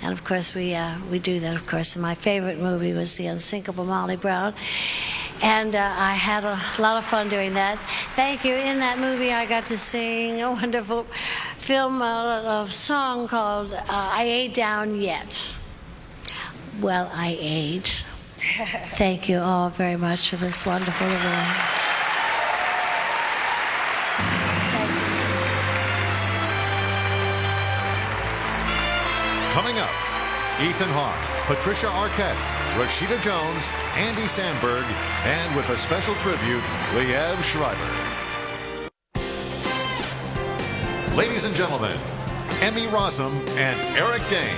And of course, we do that, of course. And my favorite movie was The Unsinkable Molly Brown. And I had a lot of fun doing that. Thank you. In that movie, I got to sing a wonderful a song called I Ain't Down Yet. Well, I ain't. Thank you all very much for this wonderful event. Coming up, Ethan Hawke, Patricia Arquette, Rashida Jones, Andy Samberg, and with a special tribute, Liev Schreiber. Ladies and gentlemen, Emmy Rossum and Eric Dane.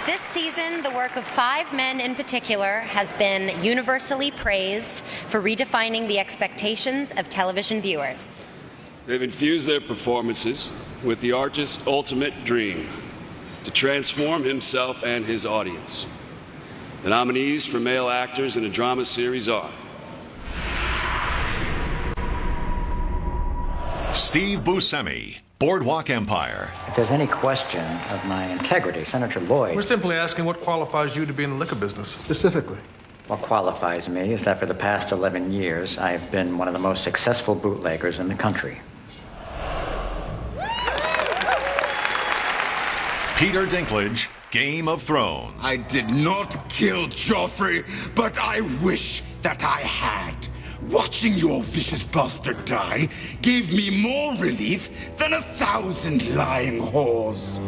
This season, the work of 5 men in particular has been universally praised for redefining the expectations of television viewers. They've infused their performances with the artist's ultimate dream, to transform himself and his audience. The nominees for male actors in a drama series are Steve Buscemi, Boardwalk Empire. If there's any question of my integrity, Senator Lloyd... We're simply asking what qualifies you to be in the liquor business, specifically. What qualifies me is that for the past 11 years, I've been one of the most successful bootleggers in the country. Peter Dinklage, Game of Thrones. I did not kill Joffrey, but I wish that I had. Watching your vicious bastard die gave me more relief than 1,000 lying whores.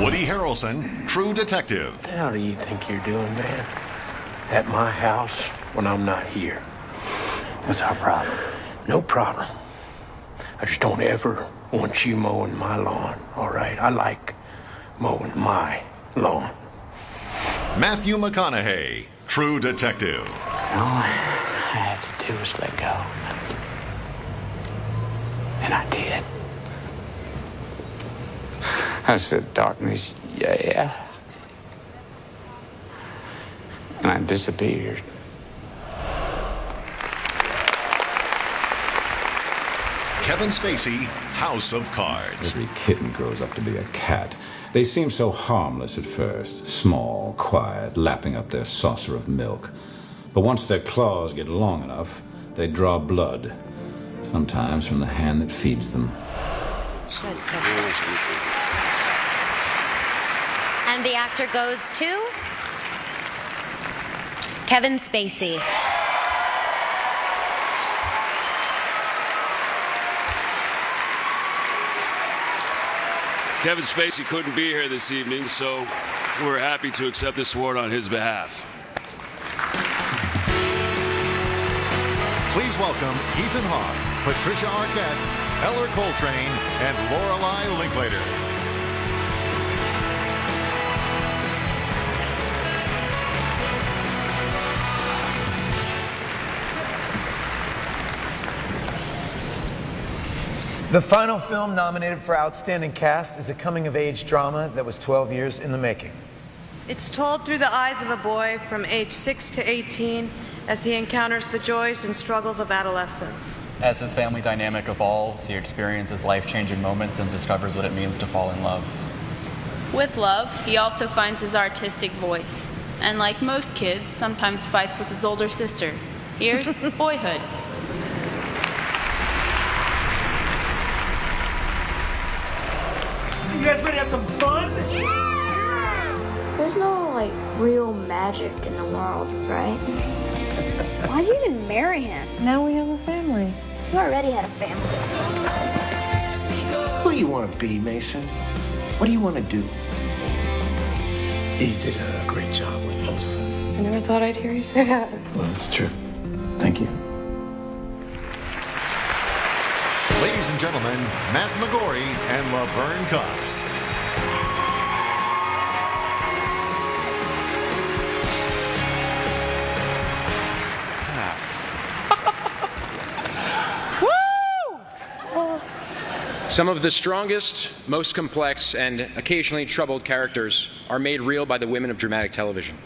Woody Harrelson, True Detective. What the hell do you think you're doing, man? At my house when I'm not here. What's our problem? No problem. I just don't ever want you mowing my lawn, all right? I like mowing my lawn. Matthew McConaughey, True Detective. All I had to do was let go. And I did. I said, darkness, yeah. And I disappeared. Kevin Spacey, House of Cards. Every kitten grows up to be a cat. They seem so harmless at first. Small, quiet, lapping up their saucer of milk. But once their claws get long enough, they draw blood. Sometimes from the hand that feeds them. And the actor goes to Kevin Spacey. Kevin Spacey couldn't be here this evening, so we're happy to accept this award on his behalf. Please welcome Ethan Hawke, Patricia Arquette, Eller Coltrane, and Lorelei Linklater. The final film nominated for Outstanding Cast is a coming-of-age drama that was 12 years in the making. It's told through the eyes of a boy from age 6 to 18 as he encounters the joys and struggles of adolescence. As his family dynamic evolves, he experiences life-changing moments and discovers what it means to fall in love. With love, he also finds his artistic voice. And like most kids, sometimes fights with his older sister. Here's Boyhood. You guys ready to have some fun? There's no, like, real magic in the world, right? Why'd you even marry him? Now we have a family. You already had a family. What do you want to be, Mason? What do you want to do? You did a great job with both of them. I never thought I'd hear you say that. Well, it's true. Thank you. Ladies and gentlemen, Matt McGorry and Laverne Cox. Some of the strongest, most complex, and occasionally troubled characters are made real by the women of dramatic television.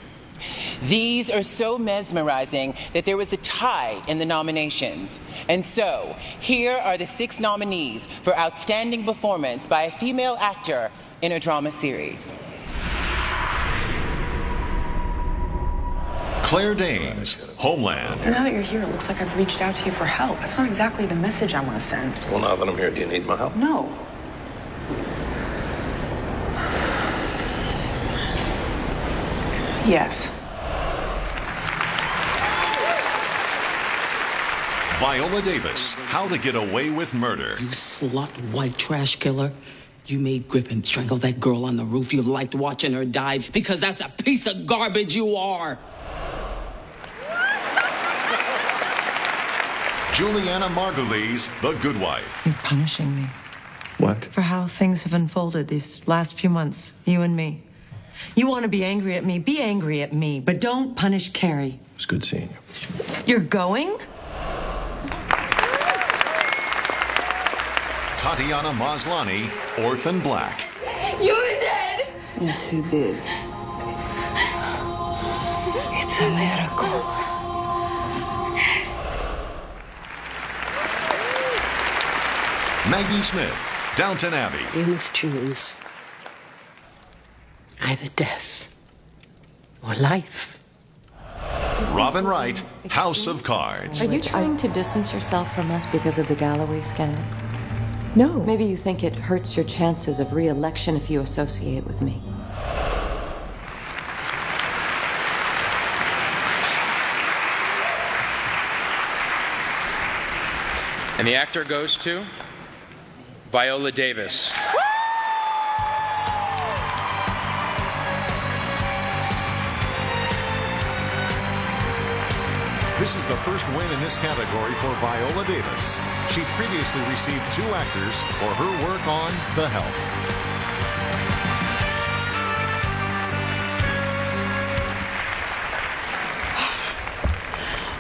These are so mesmerizing that there was a tie in the nominations. And so, here are the 6 nominees for Outstanding Performance by a Female Actor in a Drama Series. Claire Danes, Homeland. Now that you're here, it looks like I've reached out to you for help. That's not exactly the message I want to send. Well, now that I'm here, do you need my help? No. Yes. Viola Davis, How to Get Away with Murder. You slut, white trash killer. You made Grip and strangle that girl on the roof. You liked watching her die because that's a piece of garbage you are. Juliana Margulies, The Good Wife. You're punishing me. What? For how things have unfolded these last few months, you and me. You want to be angry at me, be angry at me, but don't punish Carrie. It's good seeing you. You're going? Tatiana Maslany, Orphan Black. You're dead! Yes, you did. It's a miracle. Maggie Smith, Downton Abbey. You must choose either death or life. Robin Wright, House of Cards. Are you trying to distance yourself from us because of the Galloway scandal? No. Maybe you think it hurts your chances of re-election if you associate with me. And the actor goes to Viola Davis. This is the first win in this category for Viola Davis. She previously received 2 actors for her work on The Help.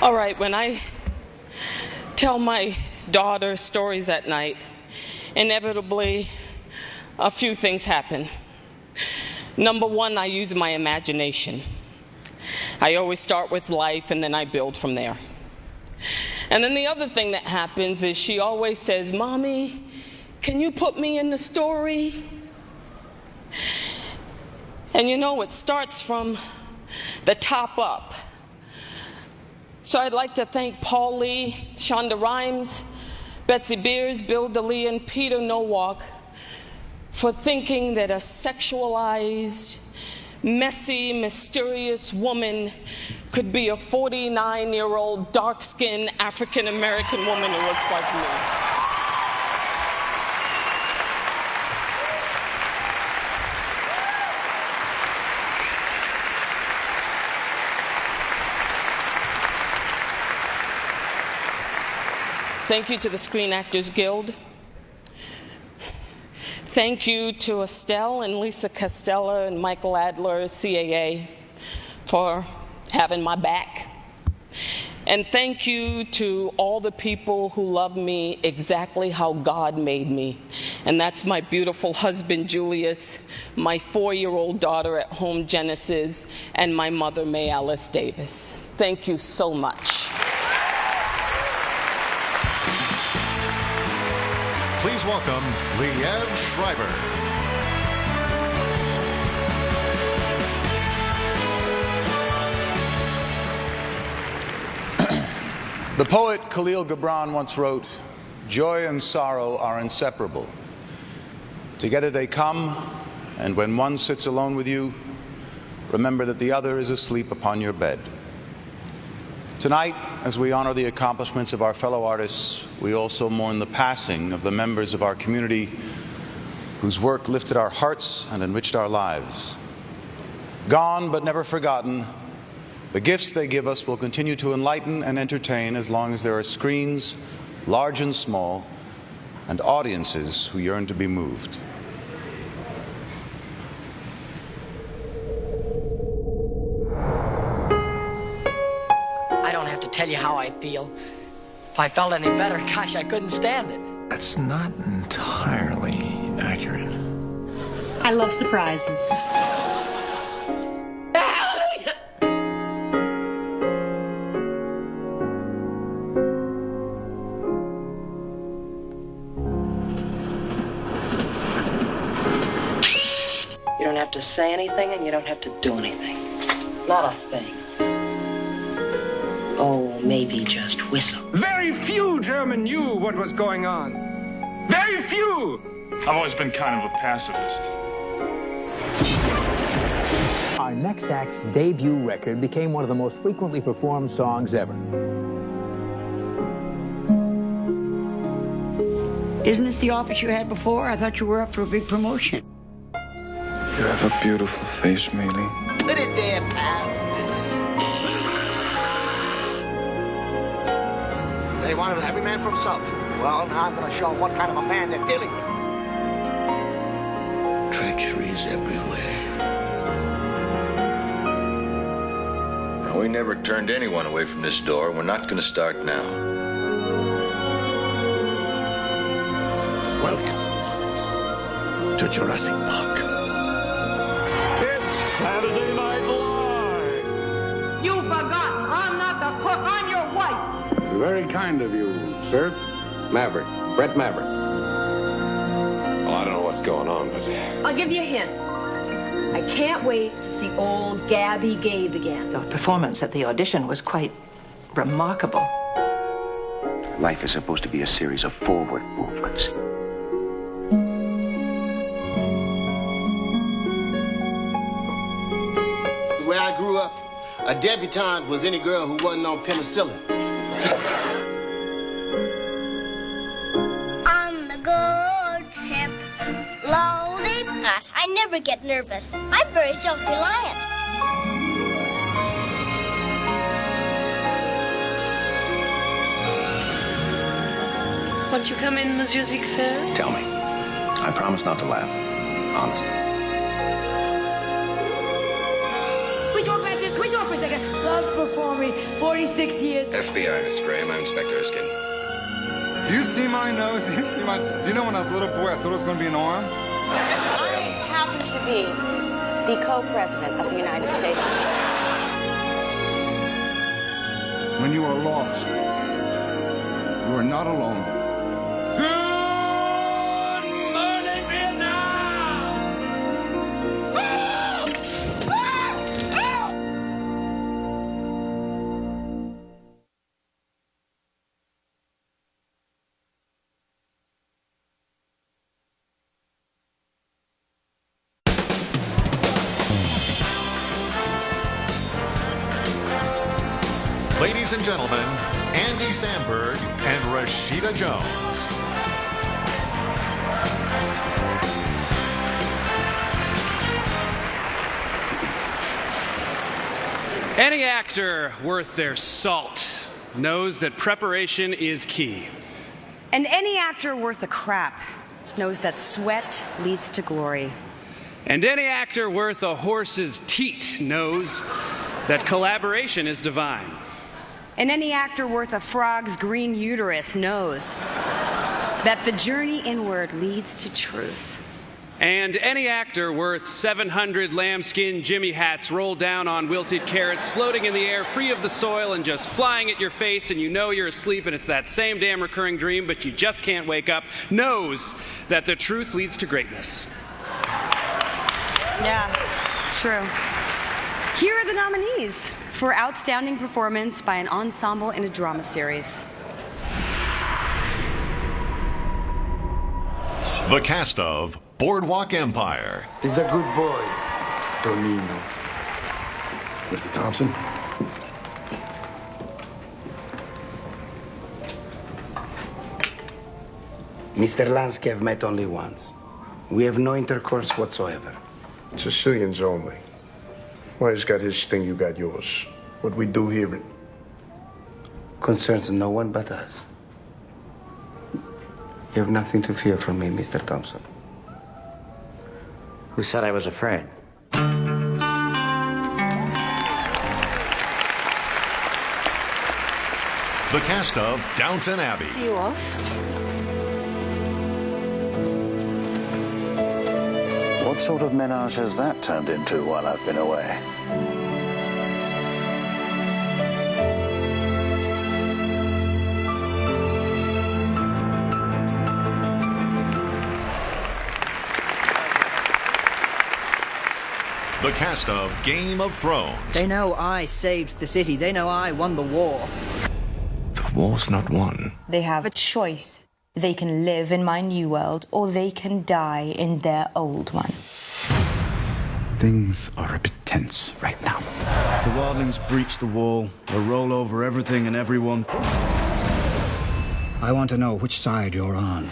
All right, when I tell my daughter stories at night, inevitably a few things happen. Number one, I use my imagination. I always start with life and then I build from there. And then the other thing that happens is she always says, "Mommy, can you put me in the story?" And you know, it starts from the top up. So I'd like to thank Paul Lee, Shonda Rhimes, Betsy Beers, Bill DeLee, and Peter Nowak for thinking that a sexualized, messy, mysterious woman could be a 49-year-old, dark-skinned African-American woman who looks like me. Thank you to the Screen Actors Guild. Thank you to Estelle and Lisa Costello and Michael Adler, CAA, for having my back. And thank you to all the people who love me exactly how God made me. And that's my beautiful husband, Julius, my 4-year-old daughter at home, Genesis, and my mother, May Alice Davis. Thank you so much. Please welcome Liev Schreiber. The poet Khalil Gibran once wrote, "Joy and sorrow are inseparable. Together they come, and when one sits alone with you, remember that the other is asleep upon your bed." Tonight, as we honor the accomplishments of our fellow artists, we also mourn the passing of the members of our community whose work lifted our hearts and enriched our lives. Gone but never forgotten, the gifts they give us will continue to enlighten and entertain as long as there are screens, large and small, and audiences who yearn to be moved. I don't have to tell you how I feel. If I felt any better, gosh, I couldn't stand it. That's not entirely accurate. I love surprises. You don't have to say anything and you don't have to do anything. Not a thing. Oh, maybe just whistle. Very few German knew what was going on. Very few! I've always been kind of a pacifist. Our next act's debut record became one of the most frequently performed songs ever. Isn't this the office you had before? I thought you were up for a big promotion. You have a beautiful face, Maylie. Put it there, pal. They wanted every man for himself. Well, now I'm going to show them what kind of a man they're dealing with. Treachery is everywhere. Now, we never turned anyone away from this door. We're not going to start now. Welcome to Jurassic Park. It's Saturday Night Live. You forgot. I'm not the cook. I'm your wife. Very kind of you, sir. Maverick. Brett Maverick. Well, I don't know what's going on, but... I'll give you a hint. I can't wait to see old Gabby Gabe again. Your performance at the audition was quite remarkable. Life is supposed to be a series of forward movements. The way I grew up, a debutante was any girl who wasn't on penicillin. On the good ship, loaded. I never get nervous. I'm very self-reliant. Won't you come in, Monsieur Ziegfeld? Tell me. I promise not to laugh. Honest. We talk about this. Can we talk for a second? Love performing 46 years. FBI, Mr. Graham. I'm Inspector Erskine. Do you see my nose? Do you know when I was a little boy, I thought it was going to be an arm? I happen to be the co-president of the United States. When you are lost, you are not alone. Good morning, Vietnam! Ladies and gentlemen, Andy Samberg and Rashida Jones. Any actor worth their salt knows that preparation is key. And any actor worth a crap knows that sweat leads to glory. And any actor worth a horse's teat knows that collaboration is divine. And any actor worth a frog's green uterus knows that the journey inward leads to truth. And any actor worth 700 lambskin Jimmy hats rolled down on wilted carrots, floating in the air, free of the soil, and just flying at your face, and you know you're asleep, and it's that same damn recurring dream, but you just can't wake up, knows that the truth leads to greatness. Yeah, it's true. Here are the nominees for Outstanding Performance by an Ensemble in a Drama Series. The cast of Boardwalk Empire. He's a good boy, Tonino. Mr. Thompson? Mr. Lansky I've met only once. We have no intercourse whatsoever. Sicilians only. Why, he's got his thing, you got yours. What we do here, it concerns no one but us. You have nothing to fear from me, Mr. Thompson. Who said I was afraid? The cast of Downton Abbey. See you off. What sort of menage has that turned into while I've been away? The cast of Game of Thrones. They know I saved the city. They know I won the war. The war's not won. They have a choice. They can live in my new world, or they can die in their old one. Things are a bit tense right now. The wildlings breach the wall. They'll roll over everything and everyone. I want to know which side you're on.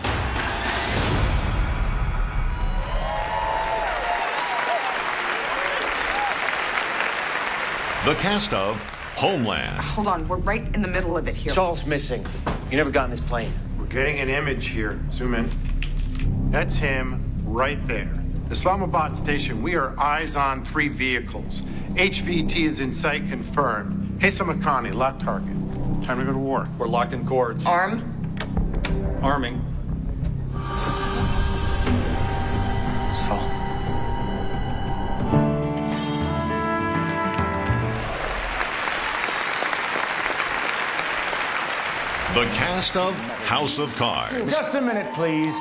The cast of Homeland. Hold on, we're right in the middle of it here. Saul's missing. You never got on this plane. We're getting an image here. Zoom in. That's him right there. Islamabad station, we are eyes on 3 vehicles. HVT is in sight confirmed. Hesam Makani, lock target. Time to go to war. We're locked in cords. Arm. Arming. Saul. the cast of House of Cards. Just a minute, please.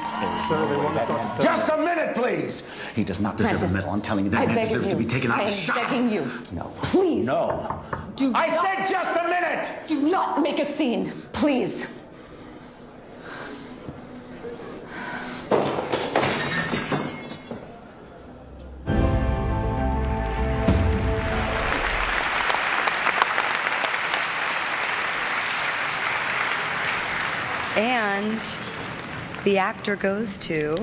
Just a minute, please. He does not deserve a medal. I'm telling you, that man deserves to be taken out and shot. I am begging you. No. Please. No. I said just a minute! Do not make a scene, please. And the actor goes to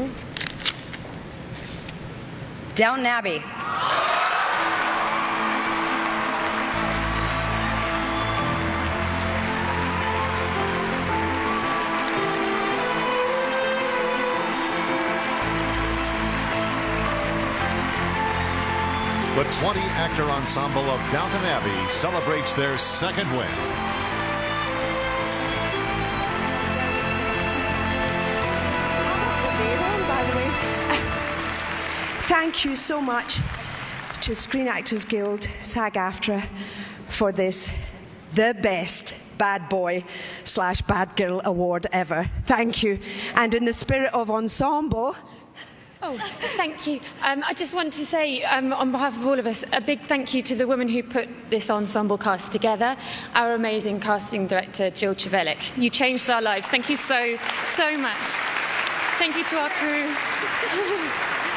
Downton Abbey. The 20-actor ensemble of Downton Abbey celebrates their second win. Thank you so much to Screen Actors Guild, SAG-AFTRA, for this, the best bad boy / bad girl award ever. Thank you. And in the spirit of ensemble... Oh, thank you. I just want to say, on behalf of all of us, a big thank you to the woman who put this ensemble cast together, our amazing casting director, Jill Trevellick. You changed our lives. Thank you so, so much. Thank you to our crew.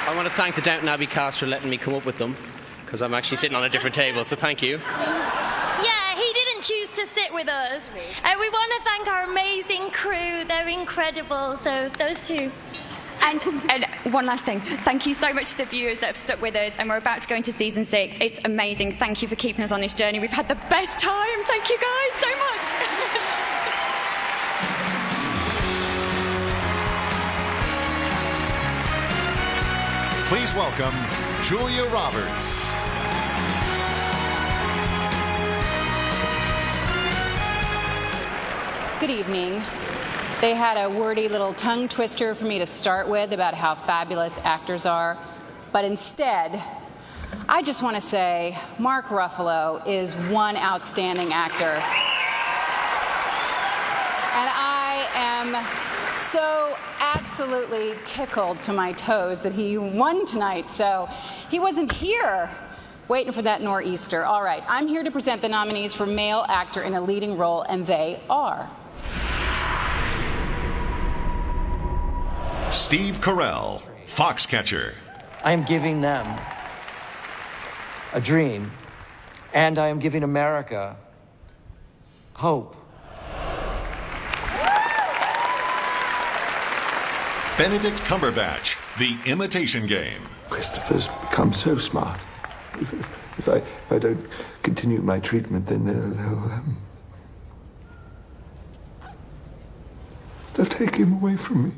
I want to thank the Downton Abbey cast for letting me come up with them, because I'm actually sitting on a different table, so thank you. Yeah, he didn't choose to sit with us. We want to thank our amazing crew. They're incredible, so those two. And one last thing. Thank you so much to the viewers that have stuck with us, and we're about to go into season 6. It's amazing. Thank you for keeping us on this journey. We've had the best time. Thank you guys so much. Please welcome Julia Roberts. Good evening. They had a wordy little tongue twister for me to start with about how fabulous actors are, but instead, I just want to say Mark Ruffalo is one outstanding actor. And I am so absolutely tickled to my toes that he won tonight, so he wasn't here waiting for that nor'easter. All right, I'm here to present the nominees for male actor in a leading role, and they are Steve Carell, Foxcatcher. I am giving them a dream, and I am giving America hope. Benedict Cumberbatch, The Imitation Game. Christopher's become so smart. If I don't continue my treatment, then they'll take him away from me.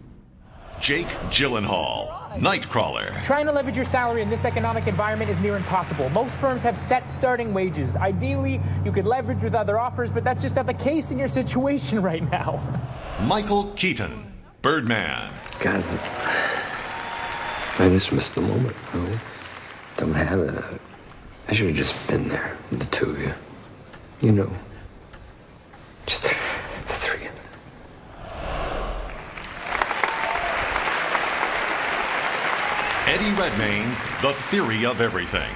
Jake Gyllenhaal, Nightcrawler. Trying to leverage your salary in this economic environment is near impossible. Most firms have set starting wages. Ideally, you could leverage with other offers, but that's just not the case in your situation right now. Michael Keaton, Birdman. Guys, I just missed the moment. Don't have it. I should have just been there with the two of you. You know, just the three of them. Eddie Redmayne, The Theory of Everything.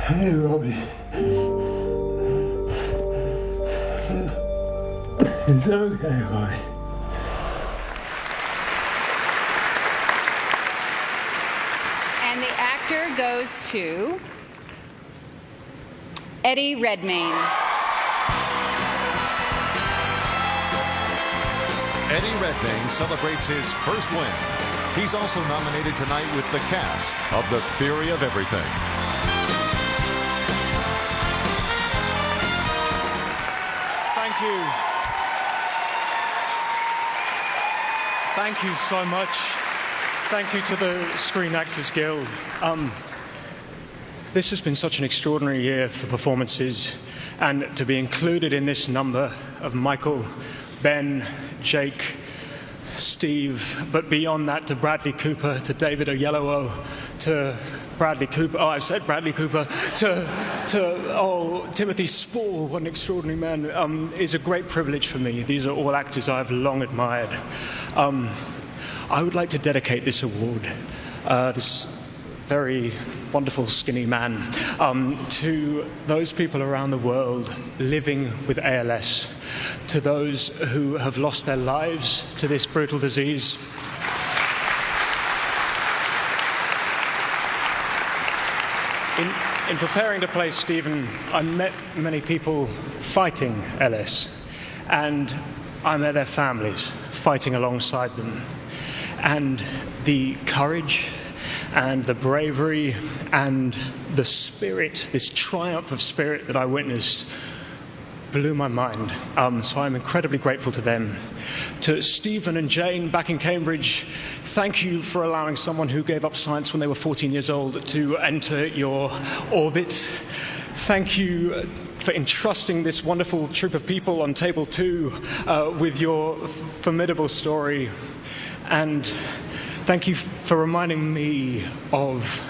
Hey, Robbie. It's okay, Robbie. And the actor goes to Eddie Redmayne. Eddie Redmayne celebrates his first win. He's also nominated tonight with the cast of The Theory of Everything. Thank you. Thank you so much. Thank you to the Screen Actors Guild. This has been such an extraordinary year for performances, and to be included in this number of Michael, Ben, Jake, Steve, but beyond that to Bradley Cooper, to David Oyelowo, to Bradley Cooper. Oh, I've said Bradley Cooper. To Timothy Spall, what an extraordinary man. Is a great privilege for me. These are all actors I've long admired. I would like to dedicate this award, this very wonderful skinny man, to those people around the world living with ALS, to those who have lost their lives to this brutal disease. In preparing to play Stephen, I met many people fighting ALS, and I met their families fighting alongside them. And the courage and the bravery and the spirit, this triumph of spirit that I witnessed, blew my mind. So I'm incredibly grateful to them. To Stephen and Jane back in Cambridge, thank you for allowing someone who gave up science when they were 14 years old to enter your orbit. Thank you for entrusting this wonderful troop of people on table 2 with your formidable story. And thank you for reminding me of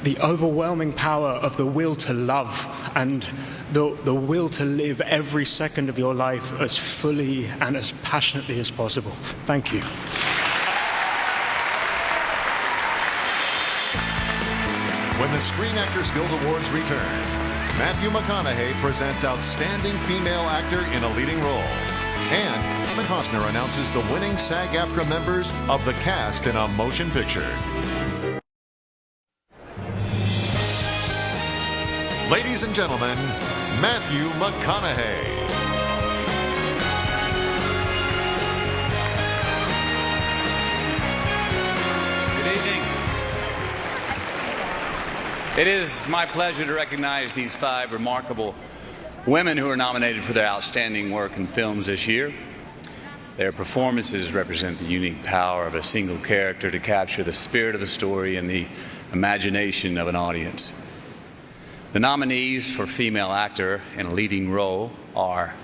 the overwhelming power of the will to love and the will to live every second of your life as fully and as passionately as possible. Thank you. When the Screen Actors Guild Awards return, Matthew McConaughey presents Outstanding Female Actor in a Leading Role. And Kevin Costner announces the winning SAG-AFTRA members of the cast in a motion picture. Ladies and gentlemen, Matthew McConaughey. Good evening. It is my pleasure to recognize these 5 remarkable women who are nominated for their outstanding work in films this year. Their performances represent the unique power of a single character to capture the spirit of a story and the imagination of an audience. The nominees for female actor in a leading role are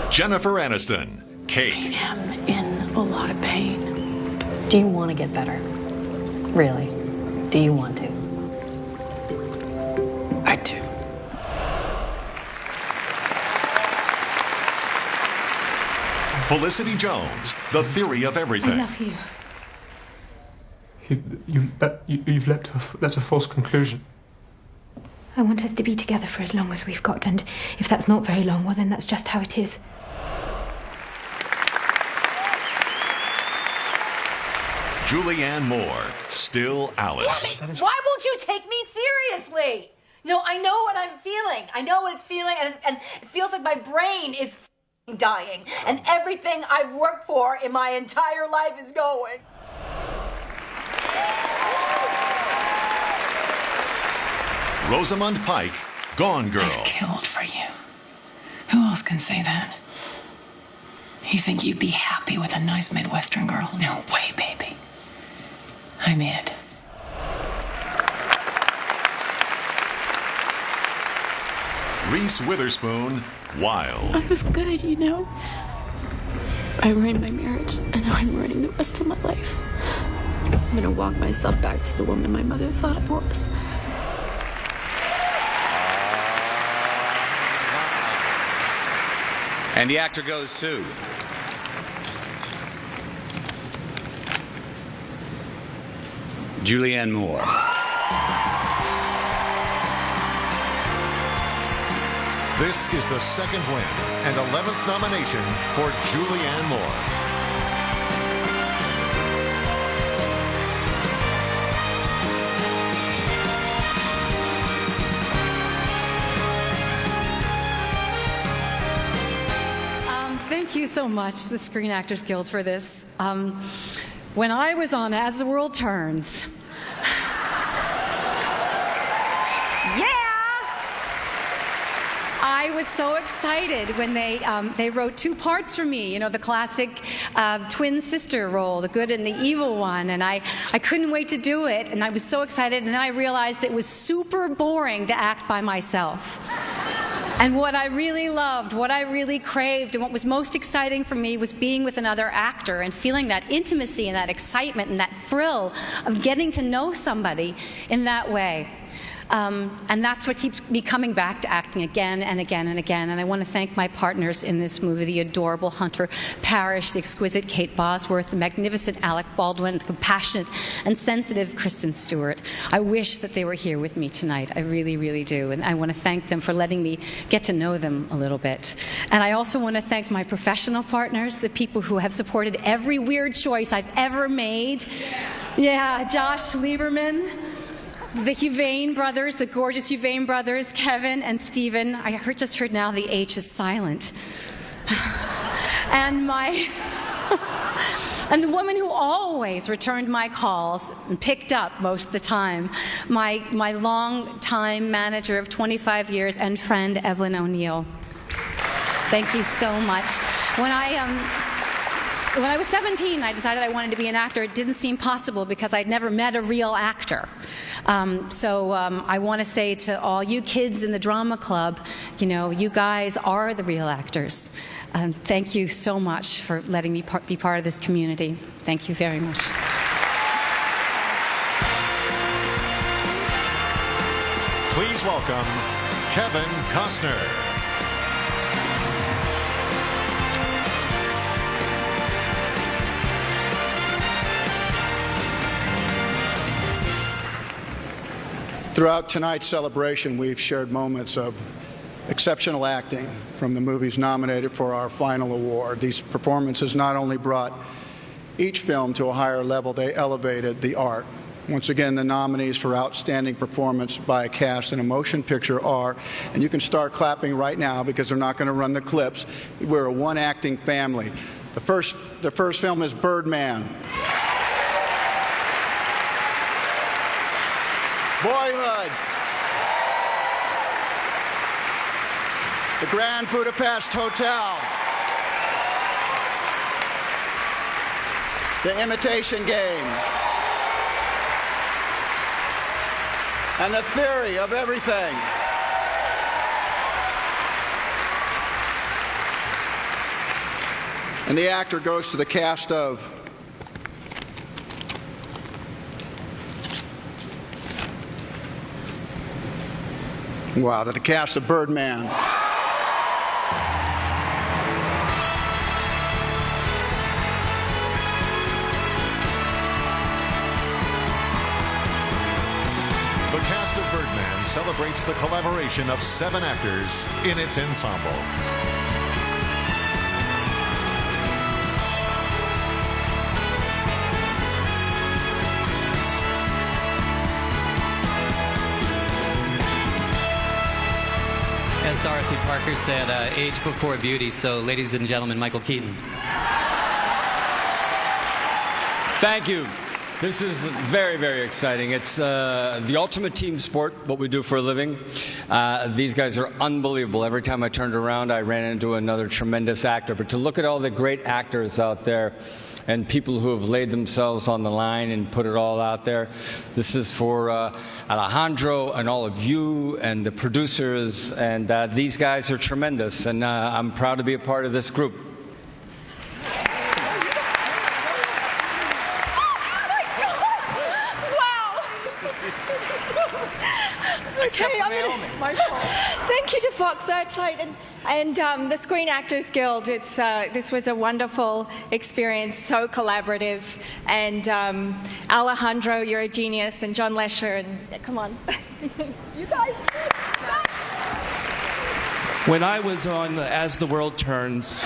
Jennifer Aniston, Cake. I am in a lot of pain. Do you want to get better? Really? Do you want to? I do. Felicity Jones, The Theory of Everything. I love you. You've led to that's a false conclusion. I want us to be together for as long as we've got, and if that's not very long, well, then that's just how it is. Julianne Moore, Still Alice. Why won't you take me seriously? No, I know what I'm feeling. I know what it's feeling, and it feels like my brain is dying, and everything I've worked for in my entire life is going. Rosamund Pike, Gone Girl. I've killed for you. Who else can say that? You think you'd be happy with a nice Midwestern girl? No way, baby. I'm it. Reese Witherspoon, Wild. I was good, you know. I ruined my marriage, and now I'm ruining the rest of my life. I'm gonna walk myself back to the woman my mother thought I was. And the actor goes to Julianne Moore. This is the second win and 11th nomination for Julianne Moore. Thank you so much, the Screen Actors Guild, for this. When I was on As the World Turns, I was so excited when they wrote 2 parts for me, you know, the classic twin sister role, the good and the evil one, and I couldn't wait to do it, and I was so excited, and then I realized it was super boring to act by myself. And what I really loved, what I really craved, and what was most exciting for me was being with another actor and feeling that intimacy and that excitement and that thrill of getting to know somebody in that way. And that's what keeps me coming back to acting again and again and again. And I want to thank my partners in this movie, the adorable Hunter Parrish, the exquisite Kate Bosworth, the magnificent Alec Baldwin, the compassionate and sensitive Kristen Stewart. I wish that they were here with me tonight. I really, really do. And I want to thank them for letting me get to know them a little bit. And I also want to thank my professional partners, the people who have supported every weird choice I've ever made. Yeah, Josh Lieberman, the Huvain brothers, the gorgeous Huvain brothers, Kevin and Stephen. I just heard now the H is silent. And and the woman who always returned my calls and picked up most of the time, my long-time manager of 25 years and friend, Evelyn O'Neill. Thank you so much. When I was 17, I decided I wanted to be an actor. It didn't seem possible because I'd never met a real actor. So I want to say to all you kids in the drama club, you know, you guys are the real actors. Thank you so much for letting me be part of this community. Thank you very much. Please welcome Kevin Costner. Throughout tonight's celebration, we've shared moments of exceptional acting from the movies nominated for our final award. These performances not only brought each film to a higher level, they elevated the art. Once again, the nominees for Outstanding Performance by a Cast in a Motion Picture are, and you can start clapping right now because they're not going to run the clips, we're a one-acting family. The first film is Birdman. Boyhood. The Grand Budapest Hotel. The Imitation Game. And the Theory of Everything. And the actor goes to the cast of to the cast of Birdman. The cast of Birdman celebrates the collaboration of 7 actors in its ensemble. As Dorothy Parker said, age before beauty. So, ladies and gentlemen, Michael Keaton. Thank you. This is very, very exciting. It's the ultimate team sport, what we do for a living. These guys are unbelievable. Every time I turned around, I ran into another tremendous actor. But to look at all the great actors out there and people who have laid themselves on the line and put it all out there, this is for Alejandro and all of you and the producers. And these guys are tremendous. And I'm proud to be a part of this group. Okay, it's my fault. Thank you to Fox Searchlight and the Screen Actors Guild. This was a wonderful experience, so collaborative. And Alejandro, you're a genius, and John Lesher, and come on, you guys. When I was on As the World Turns,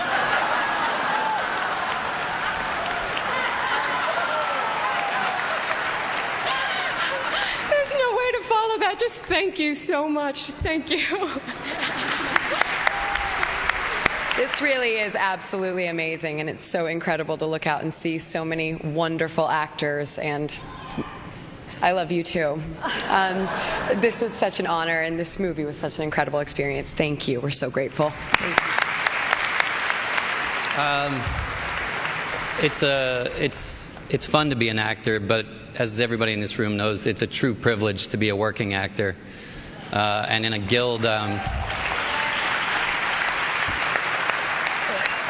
just thank you so much. Thank you. This really is absolutely amazing, and it's so incredible to look out and see so many wonderful actors, and I love you too. This is such an honor, and this movie was such an incredible experience. Thank you. We're so grateful. Thank you. It's fun to be an actor, but as everybody in this room knows, it's a true privilege to be a working actor. And in a guild,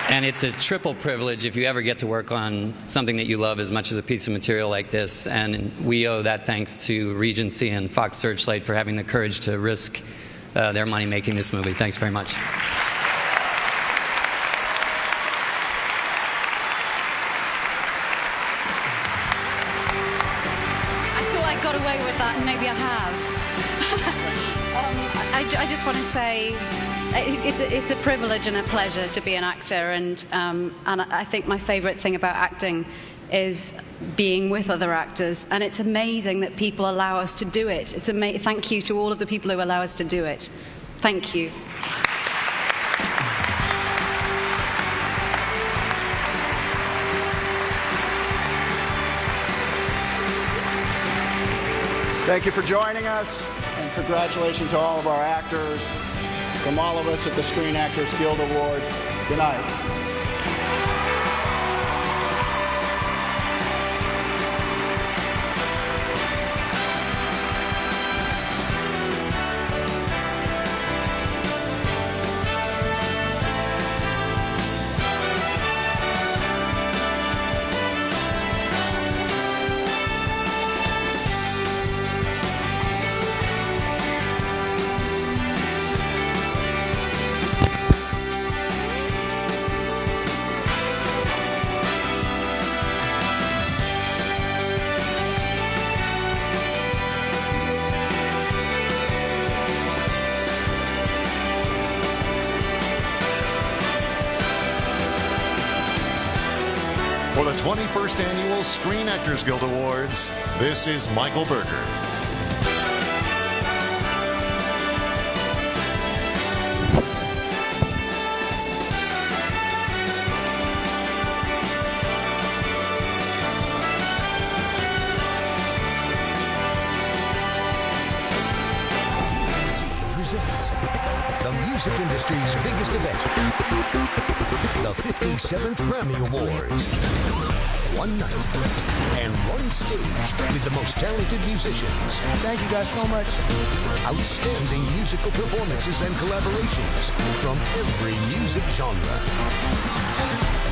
And it's a triple privilege if you ever get to work on something that you love as much as a piece of material like this. And we owe that thanks to Regency and Fox Searchlight for having the courage to risk their money making this movie. Thanks very much. I thought I got away with that, and maybe I have. I just want to say it's a privilege and a pleasure to be an actor, and I think my favourite thing about acting is being with other actors, and it's amazing that people allow us to do it. Thank you to all of the people who allow us to do it. Thank you. Thank you for joining us, and congratulations to all of our actors. From all of us at the Screen Actors Guild Awards, good night. For the 21st Annual Screen Actors Guild Awards, this is Michael Berger. Presents the music industry's biggest event, the 57th Grammy Awards. One night and one stage with the most talented musicians. Thank you guys so much. Outstanding musical performances and collaborations from every music genre.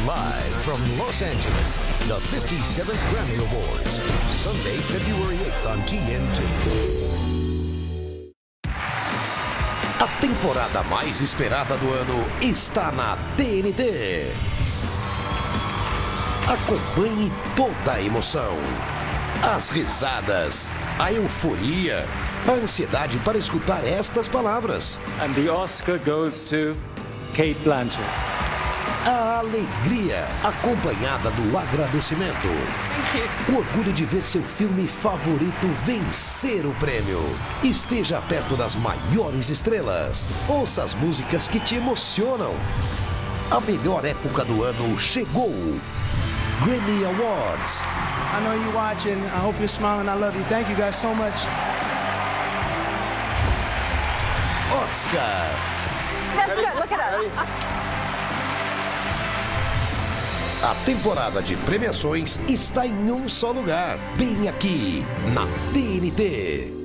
Live from Los Angeles, the 57th Grammy Awards. Sunday, February 8th on TNT. A temporada mais esperada do ano está na TNT. Acompanhe toda a emoção, as risadas, a euforia, a ansiedade para escutar estas palavras. And the Oscar goes to Cate Blanchett. A alegria acompanhada do agradecimento. O orgulho de ver seu filme favorito vencer o prêmio. Esteja perto das maiores estrelas. Ouça as músicas que te emocionam. A melhor época do ano chegou. Grammy Awards. I know you're watching. I hope you're smiling. I love you. Thank you guys so much. Oscar. That's good. Look at us. A temporada de premiações está em um só lugar. Bem aqui, na TNT.